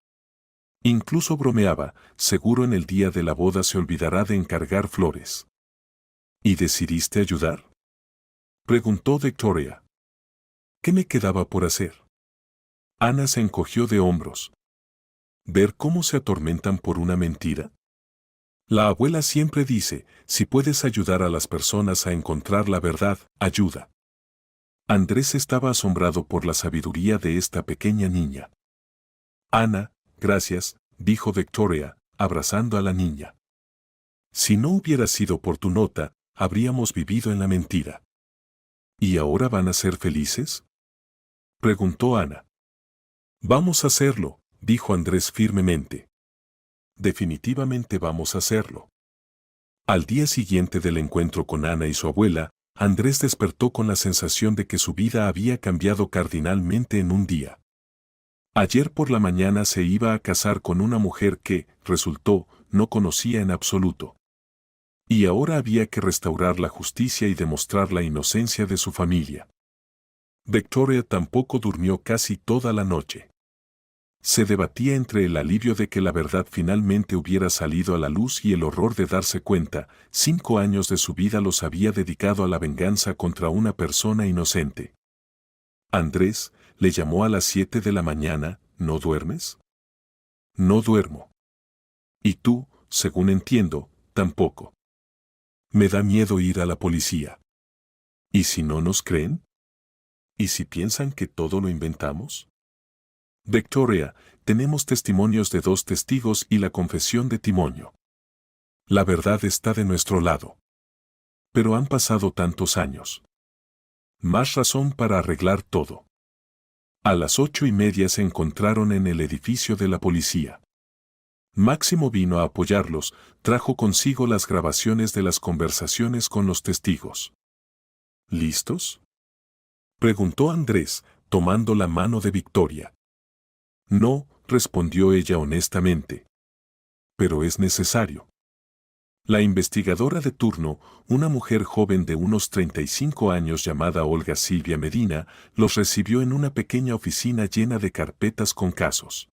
Incluso bromeaba, seguro en el día de la boda se olvidará de encargar flores. ¿Y decidiste ayudar?, preguntó Victoria. ¿Qué me quedaba por hacer? Ana se encogió de hombros. ¿Ver cómo se atormentan por una mentira? La abuela siempre dice, si puedes ayudar a las personas a encontrar la verdad, ayuda. Andrés estaba asombrado por la sabiduría de esta pequeña niña. Ana, gracias, dijo Victoria, abrazando a la niña. Si no hubiera sido por tu nota, habríamos vivido en la mentira. ¿Y ahora van a ser felices?, preguntó Ana. Vamos a hacerlo, dijo Andrés firmemente. Definitivamente vamos a hacerlo. Al día siguiente del encuentro con Ana y su abuela, Andrés despertó con la sensación de que su vida había cambiado cardinalmente en un día. Ayer por la mañana se iba a casar con una mujer que, resultó, no conocía en absoluto. Y ahora había que restaurar la justicia y demostrar la inocencia de su familia. Victoria tampoco durmió casi toda la noche. Se debatía entre el alivio de que la verdad finalmente hubiera salido a la luz y el horror de darse cuenta, 5 años de su vida los había dedicado a la venganza contra una persona inocente. Andrés le llamó a las 7 de la mañana, ¿no duermes? No duermo. Y tú, según entiendo, tampoco. Me da miedo ir a la policía. ¿Y si no nos creen? ¿Y si piensan que todo lo inventamos? Victoria, tenemos testimonios de 2 testigos y la confesión de Timonio. La verdad está de nuestro lado. Pero han pasado tantos años. Más razón para arreglar todo. A las 8:30 se encontraron en el edificio de la policía. Máximo vino a apoyarlos, trajo consigo las grabaciones de las conversaciones con los testigos. ¿Listos?, preguntó Andrés, tomando la mano de Victoria. No, respondió ella honestamente. Pero es necesario. La investigadora de turno, una mujer joven de unos 35 años llamada Olga Silvia Medina, los recibió en una pequeña oficina llena de carpetas con casos.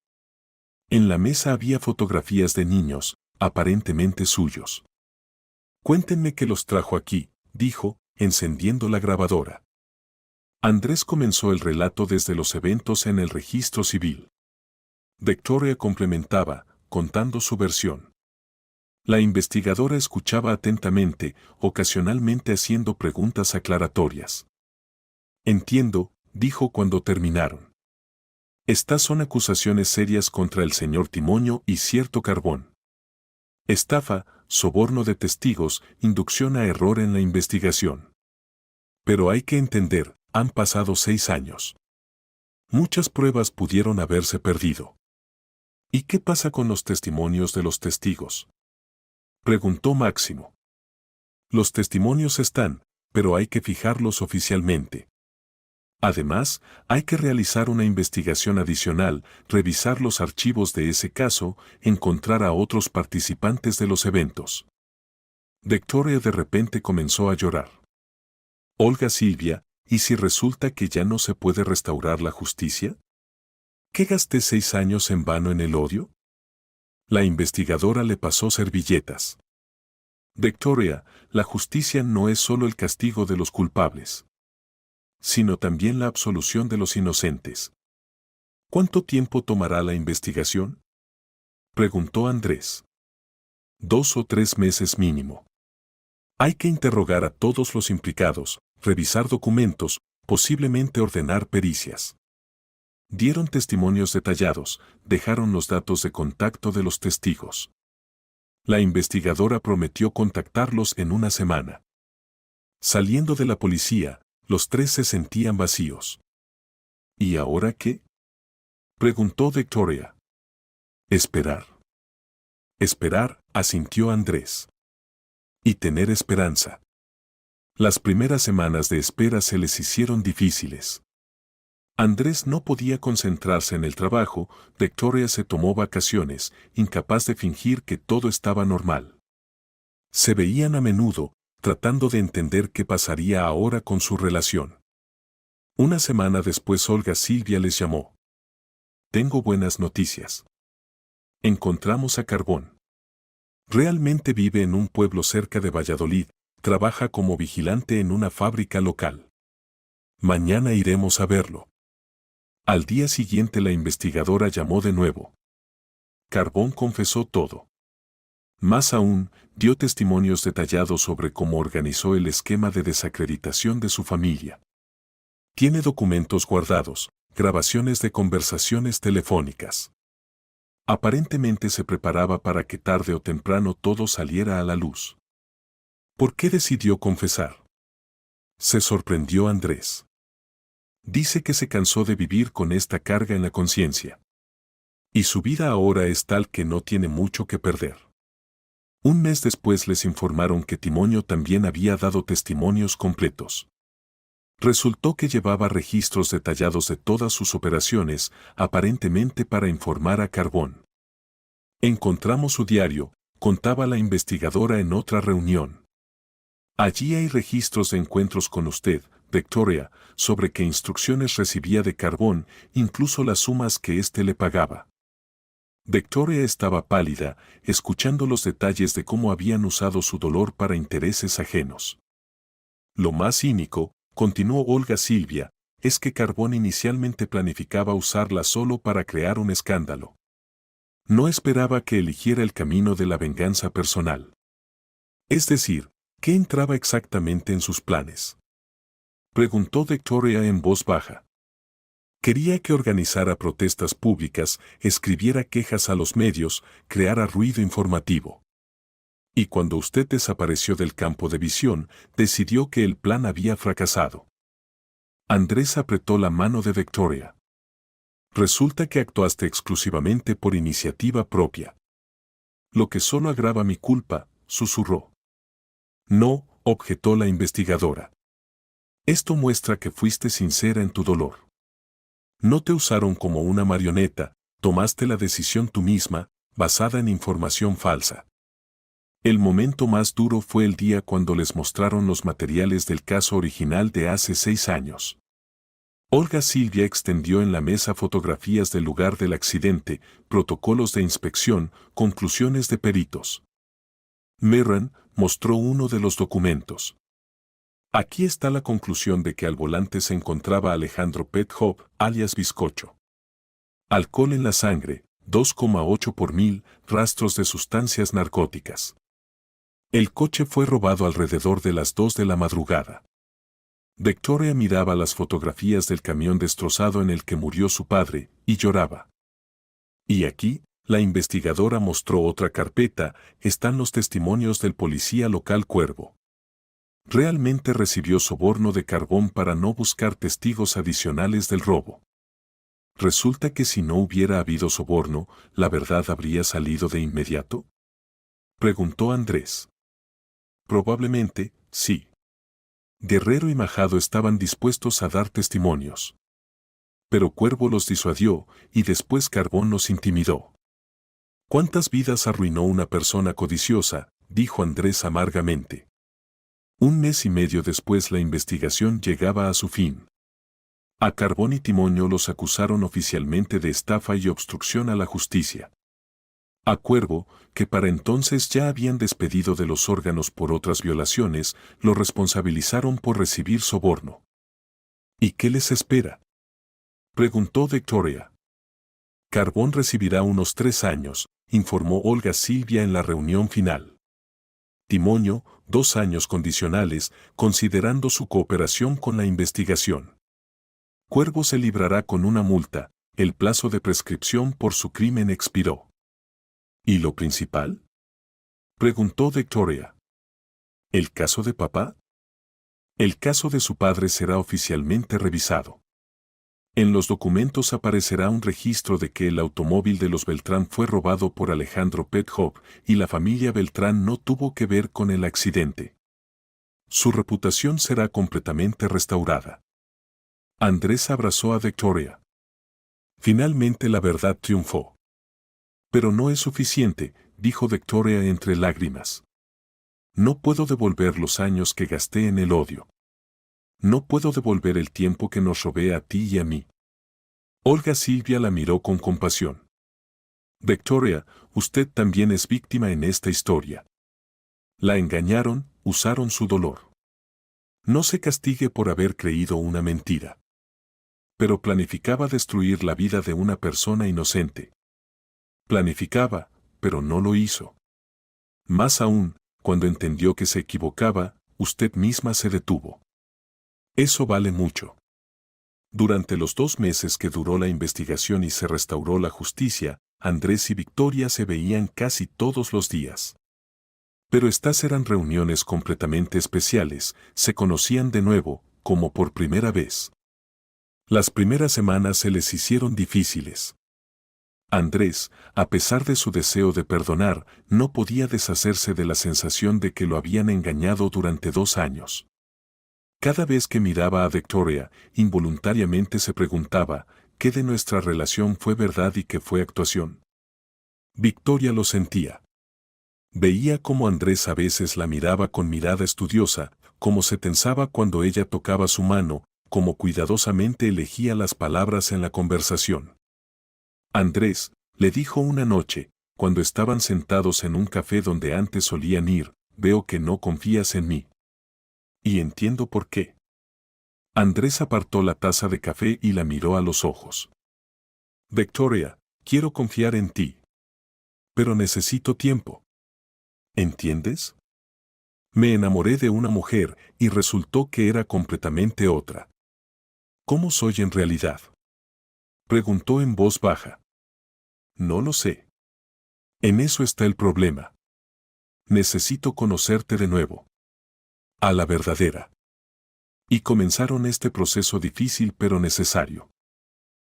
En la mesa había fotografías de niños, aparentemente suyos. Cuéntenme qué los trajo aquí, dijo, encendiendo la grabadora. Andrés comenzó el relato desde los eventos en el registro civil. Victoria complementaba, contando su versión. La investigadora escuchaba atentamente, ocasionalmente haciendo preguntas aclaratorias. Entiendo, dijo cuando terminaron. Estas son acusaciones serias contra el señor Timonio y cierto Carbón. Estafa, soborno de testigos, inducción a error en la investigación. Pero hay que entender, han pasado 6 años. Muchas pruebas pudieron haberse perdido. ¿Y qué pasa con los testimonios de los testigos?, preguntó Máximo. Los testimonios están, pero hay que fijarlos oficialmente. Además, hay que realizar una investigación adicional, revisar los archivos de ese caso, encontrar a otros participantes de los eventos. Victoria de repente comenzó a llorar. Olga Silvia, ¿y si resulta que ya no se puede restaurar la justicia? ¿Qué gasté 6 años en vano en el odio? La investigadora le pasó servilletas. Victoria, la justicia no es solo el castigo de los culpables, sino también la absolución de los inocentes. ¿Cuánto tiempo tomará la investigación?, preguntó Andrés. 2 o 3 meses mínimo. Hay que interrogar a todos los implicados, revisar documentos, posiblemente ordenar pericias. Dieron testimonios detallados, dejaron los datos de contacto de los testigos. La investigadora prometió contactarlos en una semana. Saliendo de la policía, los 3 se sentían vacíos. ¿Y ahora qué?, preguntó Victoria. Esperar. Esperar, asintió Andrés. Y tener esperanza. Las primeras semanas de espera se les hicieron difíciles. Andrés no podía concentrarse en el trabajo, Victoria se tomó vacaciones, incapaz de fingir que todo estaba normal. Se veían a menudo, tratando de entender qué pasaría ahora con su relación. Una semana después Olga Silvia les llamó. Tengo buenas noticias. Encontramos a Carbón. Realmente vive en un pueblo cerca de Valladolid, trabaja como vigilante en una fábrica local. Mañana iremos a verlo. Al día siguiente la investigadora llamó de nuevo. Carbón confesó todo. Más aún, dio testimonios detallados sobre cómo organizó el esquema de desacreditación de su familia. Tiene documentos guardados, grabaciones de conversaciones telefónicas. Aparentemente se preparaba para que tarde o temprano todo saliera a la luz. ¿Por qué decidió confesar?, se sorprendió Andrés. Dice que se cansó de vivir con esta carga en la conciencia. Y su vida ahora es tal que no tiene mucho que perder. Un mes después les informaron que Timonio también había dado testimonios completos. Resultó que llevaba registros detallados de todas sus operaciones, aparentemente para informar a Carbón. Encontramos su diario, contaba la investigadora en otra reunión. Allí hay registros de encuentros con usted, Victoria, sobre qué instrucciones recibía de Carbón, incluso las sumas que éste le pagaba. Victoria estaba pálida, escuchando los detalles de cómo habían usado su dolor para intereses ajenos. Lo más cínico, continuó Olga Silvia, es que Carbón inicialmente planificaba usarla solo para crear un escándalo. No esperaba que eligiera el camino de la venganza personal. Es decir, ¿qué entraba exactamente en sus planes?, preguntó Victoria en voz baja. Quería que organizara protestas públicas, escribiera quejas a los medios, creara ruido informativo. Y cuando usted desapareció del campo de visión, decidió que el plan había fracasado. Andrés apretó la mano de Victoria. Resulta que actuaste exclusivamente por iniciativa propia. Lo que solo agrava mi culpa, susurró. No, objetó la investigadora. Esto muestra que fuiste sincera en tu dolor. No te usaron como una marioneta, tomaste la decisión tú misma, basada en información falsa. El momento más duro fue el día cuando les mostraron los materiales del caso original de hace 6 años. Olga Silvia extendió en la mesa fotografías del lugar del accidente, protocolos de inspección, conclusiones de peritos. Merran mostró uno de los documentos. Aquí está la conclusión de que al volante se encontraba Alejandro Pethoff, alias Bizcocho. Alcohol en la sangre, 2,8 por mil, rastros de sustancias narcóticas. El coche fue robado alrededor de las 2 de la madrugada. Victoria miraba las fotografías del camión destrozado en el que murió su padre, y lloraba. Y aquí, la investigadora mostró otra carpeta, están los testimonios del policía local Cuervo. Realmente recibió soborno de carbón para no buscar testigos adicionales del robo. ¿Resulta que si no hubiera habido soborno, la verdad habría salido de inmediato? Preguntó Andrés. Probablemente, sí. Guerrero y Majado estaban dispuestos a dar testimonios. Pero Cuervo los disuadió, y después Carbón los intimidó. ¿Cuántas vidas arruinó una persona codiciosa?, dijo Andrés amargamente. 1 mes y medio después la investigación llegaba a su fin. A Carbón y Timoño los acusaron oficialmente de estafa y obstrucción a la justicia. A Cuervo, que para entonces ya habían despedido de los órganos por otras violaciones, lo responsabilizaron por recibir soborno. ¿Y qué les espera?, preguntó Victoria. Carbón recibirá unos 3 años, informó Olga Silvia en la reunión final. Timoño, 2 años condicionales, considerando su cooperación con la investigación. Cuervo se librará con una multa, el plazo de prescripción por su crimen expiró. ¿Y lo principal?, preguntó Victoria. ¿El caso de papá? El caso de su padre será oficialmente revisado. En los documentos aparecerá un registro de que el automóvil de los Beltrán fue robado por Alejandro Pethoff y la familia Beltrán no tuvo que ver con el accidente. Su reputación será completamente restaurada. Andrés abrazó a Victoria. Finalmente la verdad triunfó. Pero no es suficiente, dijo Victoria entre lágrimas. No puedo devolver los años que gasté en el odio. No puedo devolver el tiempo que nos robé a ti y a mí. Olga Silvia la miró con compasión. Victoria, usted también es víctima en esta historia. La engañaron, usaron su dolor. No se castigue por haber creído una mentira. Pero planificaba destruir la vida de una persona inocente. Planificaba, pero no lo hizo. Más aún, cuando entendió que se equivocaba, usted misma se detuvo. Eso vale mucho. Durante los 2 meses que duró la investigación y se restauró la justicia, Andrés y Victoria se veían casi todos los días. Pero estas eran reuniones completamente especiales, se conocían de nuevo, como por primera vez. Las primeras semanas se les hicieron difíciles. Andrés, a pesar de su deseo de perdonar, no podía deshacerse de la sensación de que lo habían engañado durante 2 años. Cada vez que miraba a Victoria, involuntariamente se preguntaba, ¿qué de nuestra relación fue verdad y qué fue actuación? Victoria lo sentía. Veía cómo Andrés a veces la miraba con mirada estudiosa, cómo se tensaba cuando ella tocaba su mano, cómo cuidadosamente elegía las palabras en la conversación. Andrés, le dijo una noche, cuando estaban sentados en un café donde antes solían ir, veo que no confías en mí. Y entiendo por qué. Andrés apartó la taza de café y la miró a los ojos. Victoria, quiero confiar en ti. Pero necesito tiempo. ¿Entiendes? Me enamoré de una mujer y resultó que era completamente otra. ¿Cómo soy en realidad?, preguntó en voz baja. No lo sé. En eso está el problema. Necesito conocerte de nuevo. A la verdadera. Y comenzaron este proceso difícil pero necesario.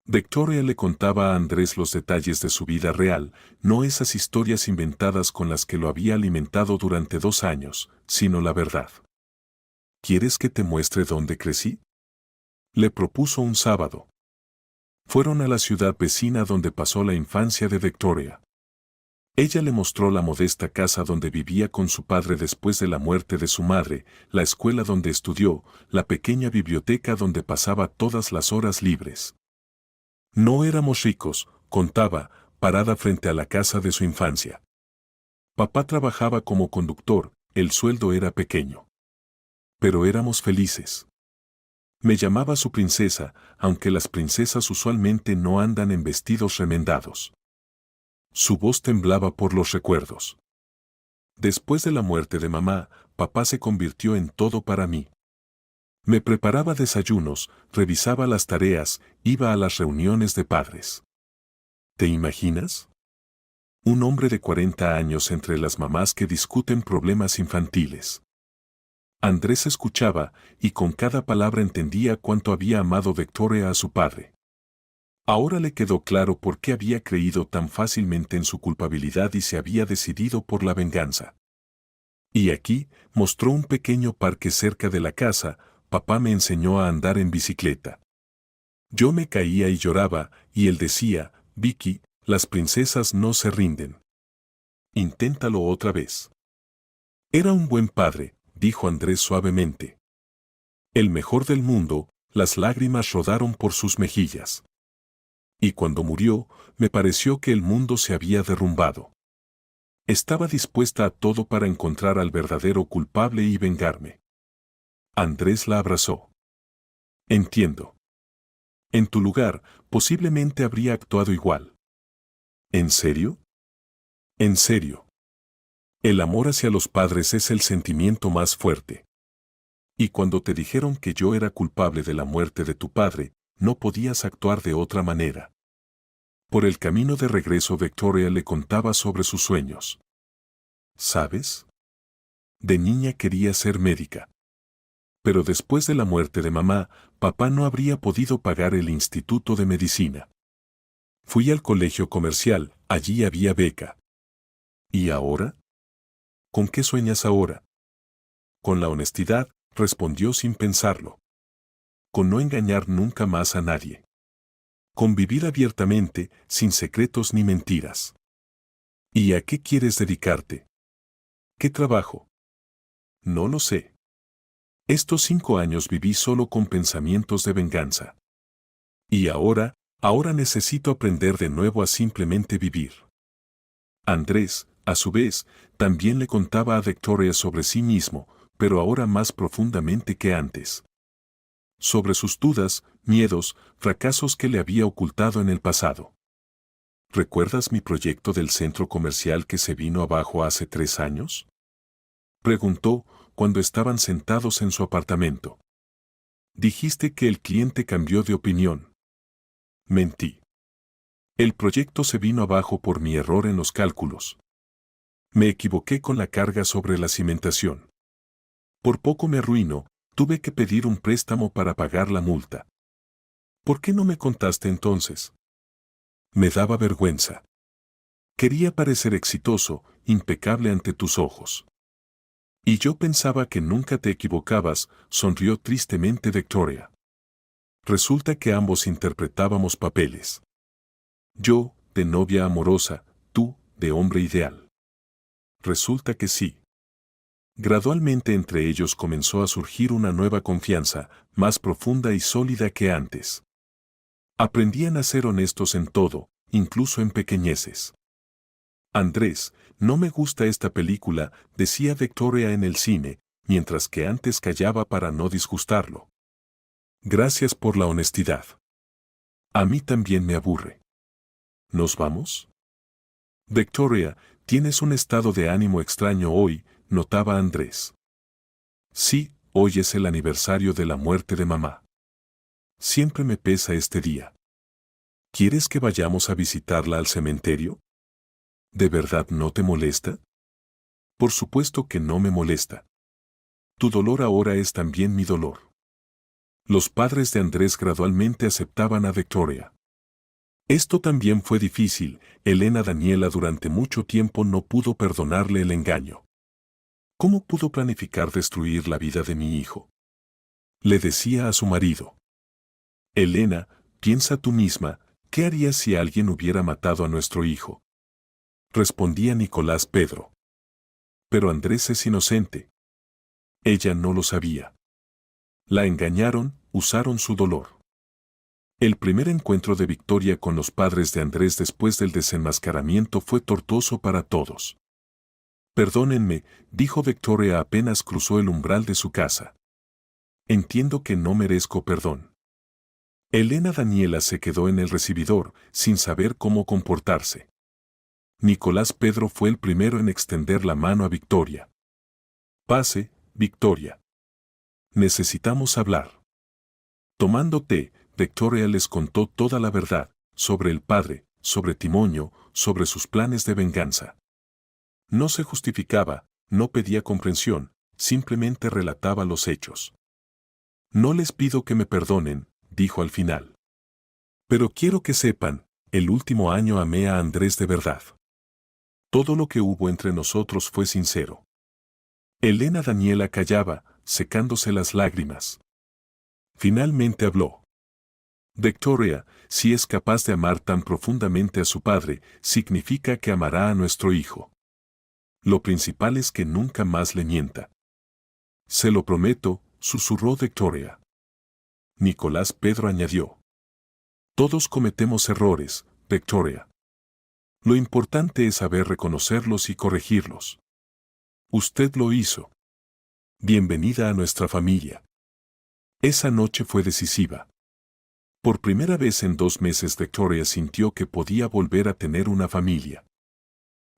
Victoria le contaba a Andrés los detalles de su vida real, no esas historias inventadas con las que lo había alimentado durante 2 años, sino la verdad. ¿Quieres que te muestre dónde crecí?, le propuso un sábado. Fueron a la ciudad vecina donde pasó la infancia de Victoria. Ella le mostró la modesta casa donde vivía con su padre después de la muerte de su madre, la escuela donde estudió, la pequeña biblioteca donde pasaba todas las horas libres. No éramos ricos, contaba, parada frente a la casa de su infancia. Papá trabajaba como conductor, el sueldo era pequeño. Pero éramos felices. Me llamaba su princesa, aunque las princesas usualmente no andan en vestidos remendados. Su voz temblaba por los recuerdos. Después de la muerte de mamá, papá se convirtió en todo para mí. Me preparaba desayunos, revisaba las tareas, iba a las reuniones de padres. ¿Te imaginas? Un hombre de 40 años entre las mamás que discuten problemas infantiles. Andrés escuchaba, y con cada palabra entendía cuánto había amado Victoria a su padre. Ahora le quedó claro por qué había creído tan fácilmente en su culpabilidad y se había decidido por la venganza. Y aquí, mostró un pequeño parque cerca de la casa. Papá me enseñó a andar en bicicleta. Yo me caía y lloraba, y él decía, Vicky, las princesas no se rinden. Inténtalo otra vez. Era un buen padre, dijo Andrés suavemente. El mejor del mundo. Las lágrimas rodaron por sus mejillas. Y cuando murió, me pareció que el mundo se había derrumbado. Estaba dispuesta a todo para encontrar al verdadero culpable y vengarme. Andrés la abrazó. Entiendo. En tu lugar, posiblemente habría actuado igual. ¿En serio? En serio. El amor hacia los padres es el sentimiento más fuerte. Y cuando te dijeron que yo era culpable de la muerte de tu padre, no podías actuar de otra manera. Por el camino de regreso Victoria le contaba sobre sus sueños. ¿Sabes? De niña quería ser médica. Pero después de la muerte de mamá, papá no habría podido pagar el instituto de medicina. Fui al colegio comercial, allí había beca. ¿Y ahora? ¿Con qué sueñas ahora? Con la honestidad, respondió sin pensarlo. Con no engañar nunca más a nadie. Con vivir abiertamente, sin secretos ni mentiras. ¿Y a qué quieres dedicarte? ¿Qué trabajo? No lo sé. Estos 5 años viví solo con pensamientos de venganza. Y ahora necesito aprender de nuevo a simplemente vivir. Andrés, a su vez, también le contaba a Victoria sobre sí mismo, pero ahora más profundamente que antes. Sobre sus dudas, miedos, fracasos que le había ocultado en el pasado. ¿Recuerdas mi proyecto del centro comercial que se vino abajo hace 3 años? Preguntó, cuando estaban sentados en su apartamento. Dijiste que el cliente cambió de opinión. Mentí. El proyecto se vino abajo por mi error en los cálculos. Me equivoqué con la carga sobre la cimentación. Por poco me arruino, tuve que pedir un préstamo para pagar la multa. ¿Por qué no me contaste entonces? Me daba vergüenza. Quería parecer exitoso, impecable ante tus ojos. Y yo pensaba que nunca te equivocabas, sonrió tristemente Victoria. Resulta que ambos interpretábamos papeles. Yo, de novia amorosa, tú, de hombre ideal. Resulta que sí. Gradualmente entre ellos comenzó a surgir una nueva confianza, más profunda y sólida que antes. Aprendían a ser honestos en todo, incluso en pequeñeces. Andrés, no me gusta esta película, decía Victoria en el cine, mientras que antes callaba para no disgustarlo. Gracias por la honestidad. A mí también me aburre. ¿Nos vamos? Victoria, tienes un estado de ánimo extraño hoy, notaba Andrés. Sí, hoy es el aniversario de la muerte de mamá. Siempre me pesa este día. ¿Quieres que vayamos a visitarla al cementerio? ¿De verdad no te molesta? Por supuesto que no me molesta. Tu dolor ahora es también mi dolor. Los padres de Andrés gradualmente aceptaban a Victoria. Esto también fue difícil. Elena Daniela durante mucho tiempo no pudo perdonarle el engaño. ¿Cómo pudo planificar destruir la vida de mi hijo? Le decía a su marido. Elena, piensa tú misma, ¿qué harías si alguien hubiera matado a nuestro hijo? Respondía Nicolás Pedro. Pero Andrés es inocente. Ella no lo sabía. La engañaron, usaron su dolor. El primer encuentro de Victoria con los padres de Andrés después del desenmascaramiento fue tortuoso para todos. Perdónenme, dijo Victoria apenas cruzó el umbral de su casa. Entiendo que no merezco perdón. Elena Daniela se quedó en el recibidor, sin saber cómo comportarse. Nicolás Pedro fue el primero en extender la mano a Victoria. Pase, Victoria. Necesitamos hablar. Tomando té, Victoria les contó toda la verdad, sobre el padre, sobre Timonio, sobre sus planes de venganza. No se justificaba, no pedía comprensión, simplemente relataba los hechos. No les pido que me perdonen, dijo al final. Pero quiero que sepan, el último año amé a Andrés de verdad. Todo lo que hubo entre nosotros fue sincero. Elena Daniela callaba, secándose las lágrimas. Finalmente habló. Victoria, si es capaz de amar tan profundamente a su padre, significa que amará a nuestro hijo. Lo principal es que nunca más le mienta. Se lo prometo, susurró Victoria. Nicolás Pedro añadió. Todos cometemos errores, Victoria. Lo importante es saber reconocerlos y corregirlos. Usted lo hizo. Bienvenida a nuestra familia. Esa noche fue decisiva. Por primera vez en 2 meses Victoria sintió que podía volver a tener una familia.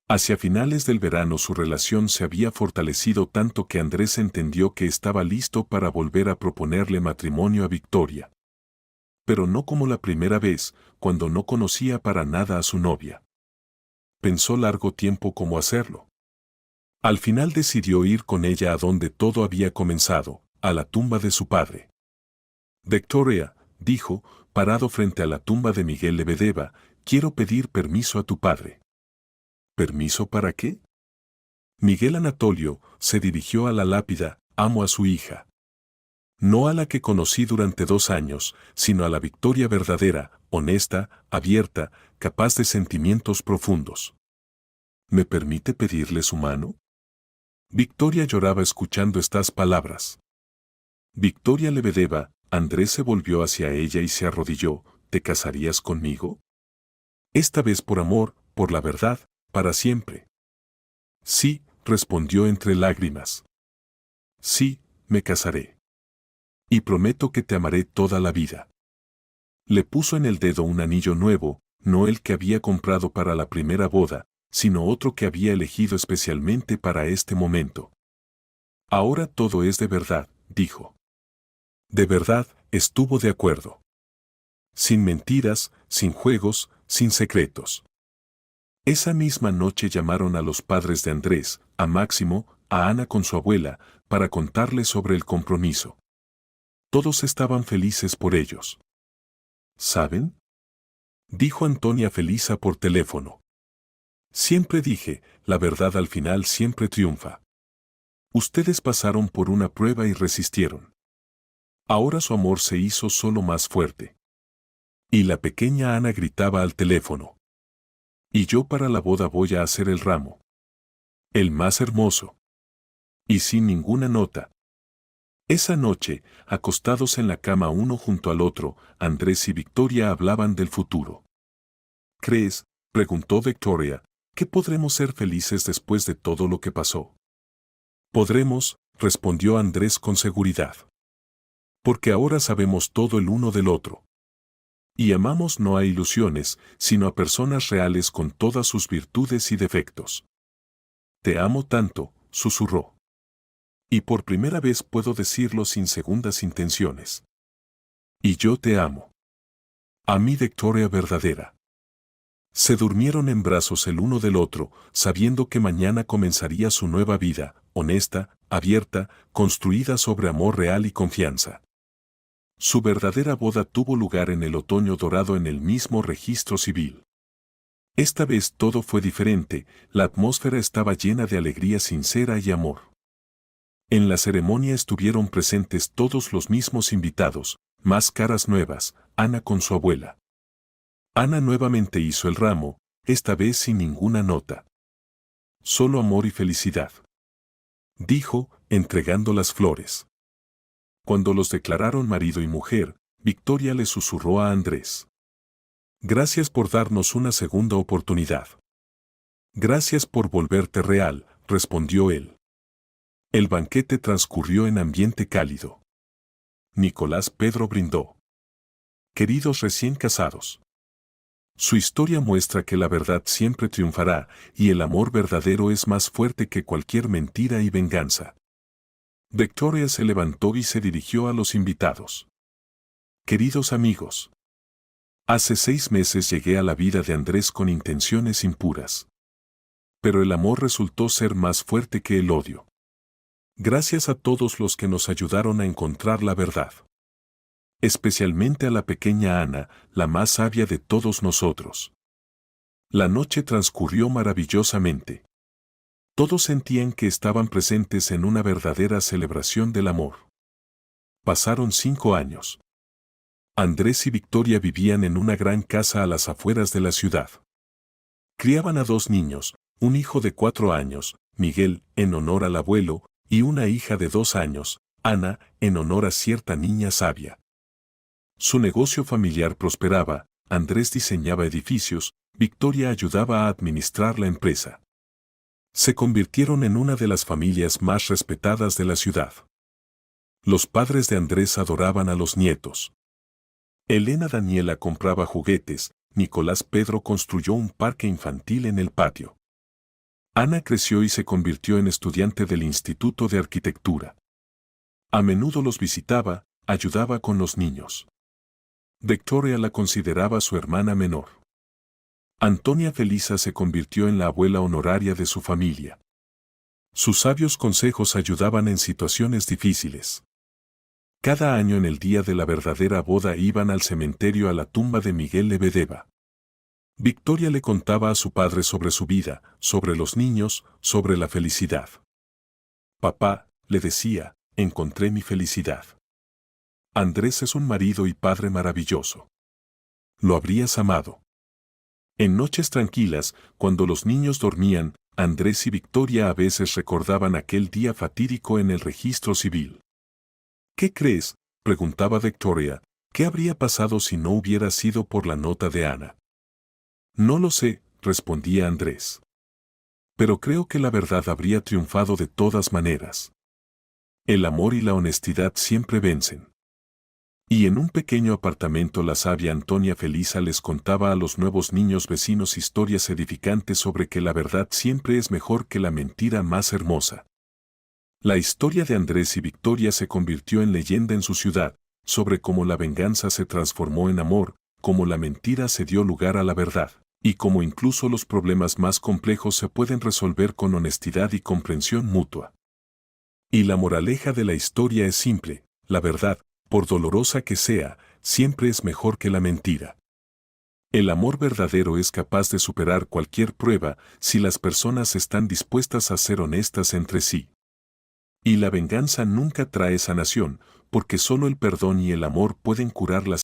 Hacia finales del verano su relación se había fortalecido tanto que Andrés entendió que estaba listo para volver a proponerle matrimonio a Victoria. Pero no como la primera vez, cuando no conocía para nada a su novia. Pensó largo tiempo cómo hacerlo. Al final decidió ir con ella a donde todo había comenzado, a la tumba de su padre. Victoria, dijo, parado frente a la tumba de Miguel Lebedeva, quiero pedir permiso a tu padre. ¿Permiso para qué? Miguel Anatolio se dirigió a la lápida, amo a su hija. No a la que conocí durante 2 años, sino a la Victoria verdadera, honesta, abierta, capaz de sentimientos profundos. ¿Me permite pedirle su mano? Victoria lloraba escuchando estas palabras. Victoria Lebedeva, Andrés se volvió hacia ella y se arrodilló, ¿te casarías conmigo? Esta vez por amor, por la verdad, para siempre. Sí, respondió entre lágrimas. Sí, me casaré. Y prometo que te amaré toda la vida. Le puso en el dedo un anillo nuevo, no el que había comprado para la primera boda, sino otro que había elegido especialmente para este momento. Ahora todo es de verdad, dijo. De verdad, estuvo de acuerdo. Sin mentiras, sin juegos, sin secretos. Esa misma noche llamaron a los padres de Andrés, a Máximo, a Ana con su abuela, para contarles sobre el compromiso. Todos estaban felices por ellos. ¿Saben? Dijo Antonia Felisa por teléfono. Siempre dije, la verdad al final siempre triunfa. Ustedes pasaron por una prueba y resistieron. Ahora su amor se hizo solo más fuerte. Y la pequeña Ana gritaba al teléfono. Y yo para la boda voy a hacer el ramo. El más hermoso. Y sin ninguna nota. Esa noche, acostados en la cama uno junto al otro, Andrés y Victoria hablaban del futuro. ¿Crees, preguntó Victoria, que podremos ser felices después de todo lo que pasó? Podremos, respondió Andrés con seguridad. Porque ahora sabemos todo el uno del otro. Y amamos no a ilusiones, sino a personas reales con todas sus virtudes y defectos. Te amo tanto, susurró. Y por primera vez puedo decirlo sin segundas intenciones. Y yo te amo. A mi Victoria verdadera. Se durmieron en brazos el uno del otro, sabiendo que mañana comenzaría su nueva vida, honesta, abierta, construida sobre amor real y confianza. Su verdadera boda tuvo lugar en el otoño dorado en el mismo registro civil. Esta vez todo fue diferente, la atmósfera estaba llena de alegría sincera y amor. En la ceremonia estuvieron presentes todos los mismos invitados, más caras nuevas, Ana con su abuela. Ana nuevamente hizo el ramo, esta vez sin ninguna nota. Solo amor y felicidad. Dijo, entregando las flores. Cuando los declararon marido y mujer, Victoria le susurró a Andrés. Gracias por darnos una segunda oportunidad. Gracias por volverte real, respondió él. El banquete transcurrió en ambiente cálido. Nicolás Pedro brindó. Queridos recién casados. Su historia muestra que la verdad siempre triunfará y el amor verdadero es más fuerte que cualquier mentira y venganza. Victoria se levantó y se dirigió a los invitados. Queridos amigos. Hace 6 meses llegué a la vida de Andrés con intenciones impuras. Pero el amor resultó ser más fuerte que el odio. Gracias a todos los que nos ayudaron a encontrar la verdad. Especialmente a la pequeña Ana, la más sabia de todos nosotros. La noche transcurrió maravillosamente. Todos sentían que estaban presentes en una verdadera celebración del amor. Pasaron 5 años. Andrés y Victoria vivían en una gran casa a las afueras de la ciudad. Criaban a 2 niños, un hijo de 4 años, Miguel, en honor al abuelo, y una hija de 2 años, Ana, en honor a cierta niña sabia. Su negocio familiar prosperaba, Andrés diseñaba edificios, Victoria ayudaba a administrar la empresa. Se convirtieron en una de las familias más respetadas de la ciudad. Los padres de Andrés adoraban a los nietos. Elena Daniela compraba juguetes, Nicolás Pedro construyó un parque infantil en el patio. Ana creció y se convirtió en estudiante del Instituto de Arquitectura. A menudo los visitaba, ayudaba con los niños. Victoria la consideraba su hermana menor. Antonia Felisa se convirtió en la abuela honoraria de su familia. Sus sabios consejos ayudaban en situaciones difíciles. Cada año en el día de la verdadera boda iban al cementerio a la tumba de Miguel Lebedeva. Victoria le contaba a su padre sobre su vida, sobre los niños, sobre la felicidad. Papá, le decía, encontré mi felicidad. Andrés es un marido y padre maravilloso. Lo habrías amado. En noches tranquilas, cuando los niños dormían, Andrés y Victoria a veces recordaban aquel día fatídico en el registro civil. ¿Qué crees?, preguntaba Victoria, ¿qué habría pasado si no hubiera sido por la nota de Ana? No lo sé, respondía Andrés. Pero creo que la verdad habría triunfado de todas maneras. El amor y la honestidad siempre vencen. Y en un pequeño apartamento la sabia Antonia Felisa les contaba a los nuevos niños vecinos historias edificantes sobre que la verdad siempre es mejor que la mentira más hermosa. La historia de Andrés y Victoria se convirtió en leyenda en su ciudad, sobre cómo la venganza se transformó en amor, cómo la mentira se dio lugar a la verdad, y cómo incluso los problemas más complejos se pueden resolver con honestidad y comprensión mutua. Y la moraleja de la historia es simple: la verdad, por dolorosa que sea, siempre es mejor que la mentira. El amor verdadero es capaz de superar cualquier prueba si las personas están dispuestas a ser honestas entre sí. Y la venganza nunca trae sanación, porque solo el perdón y el amor pueden curar las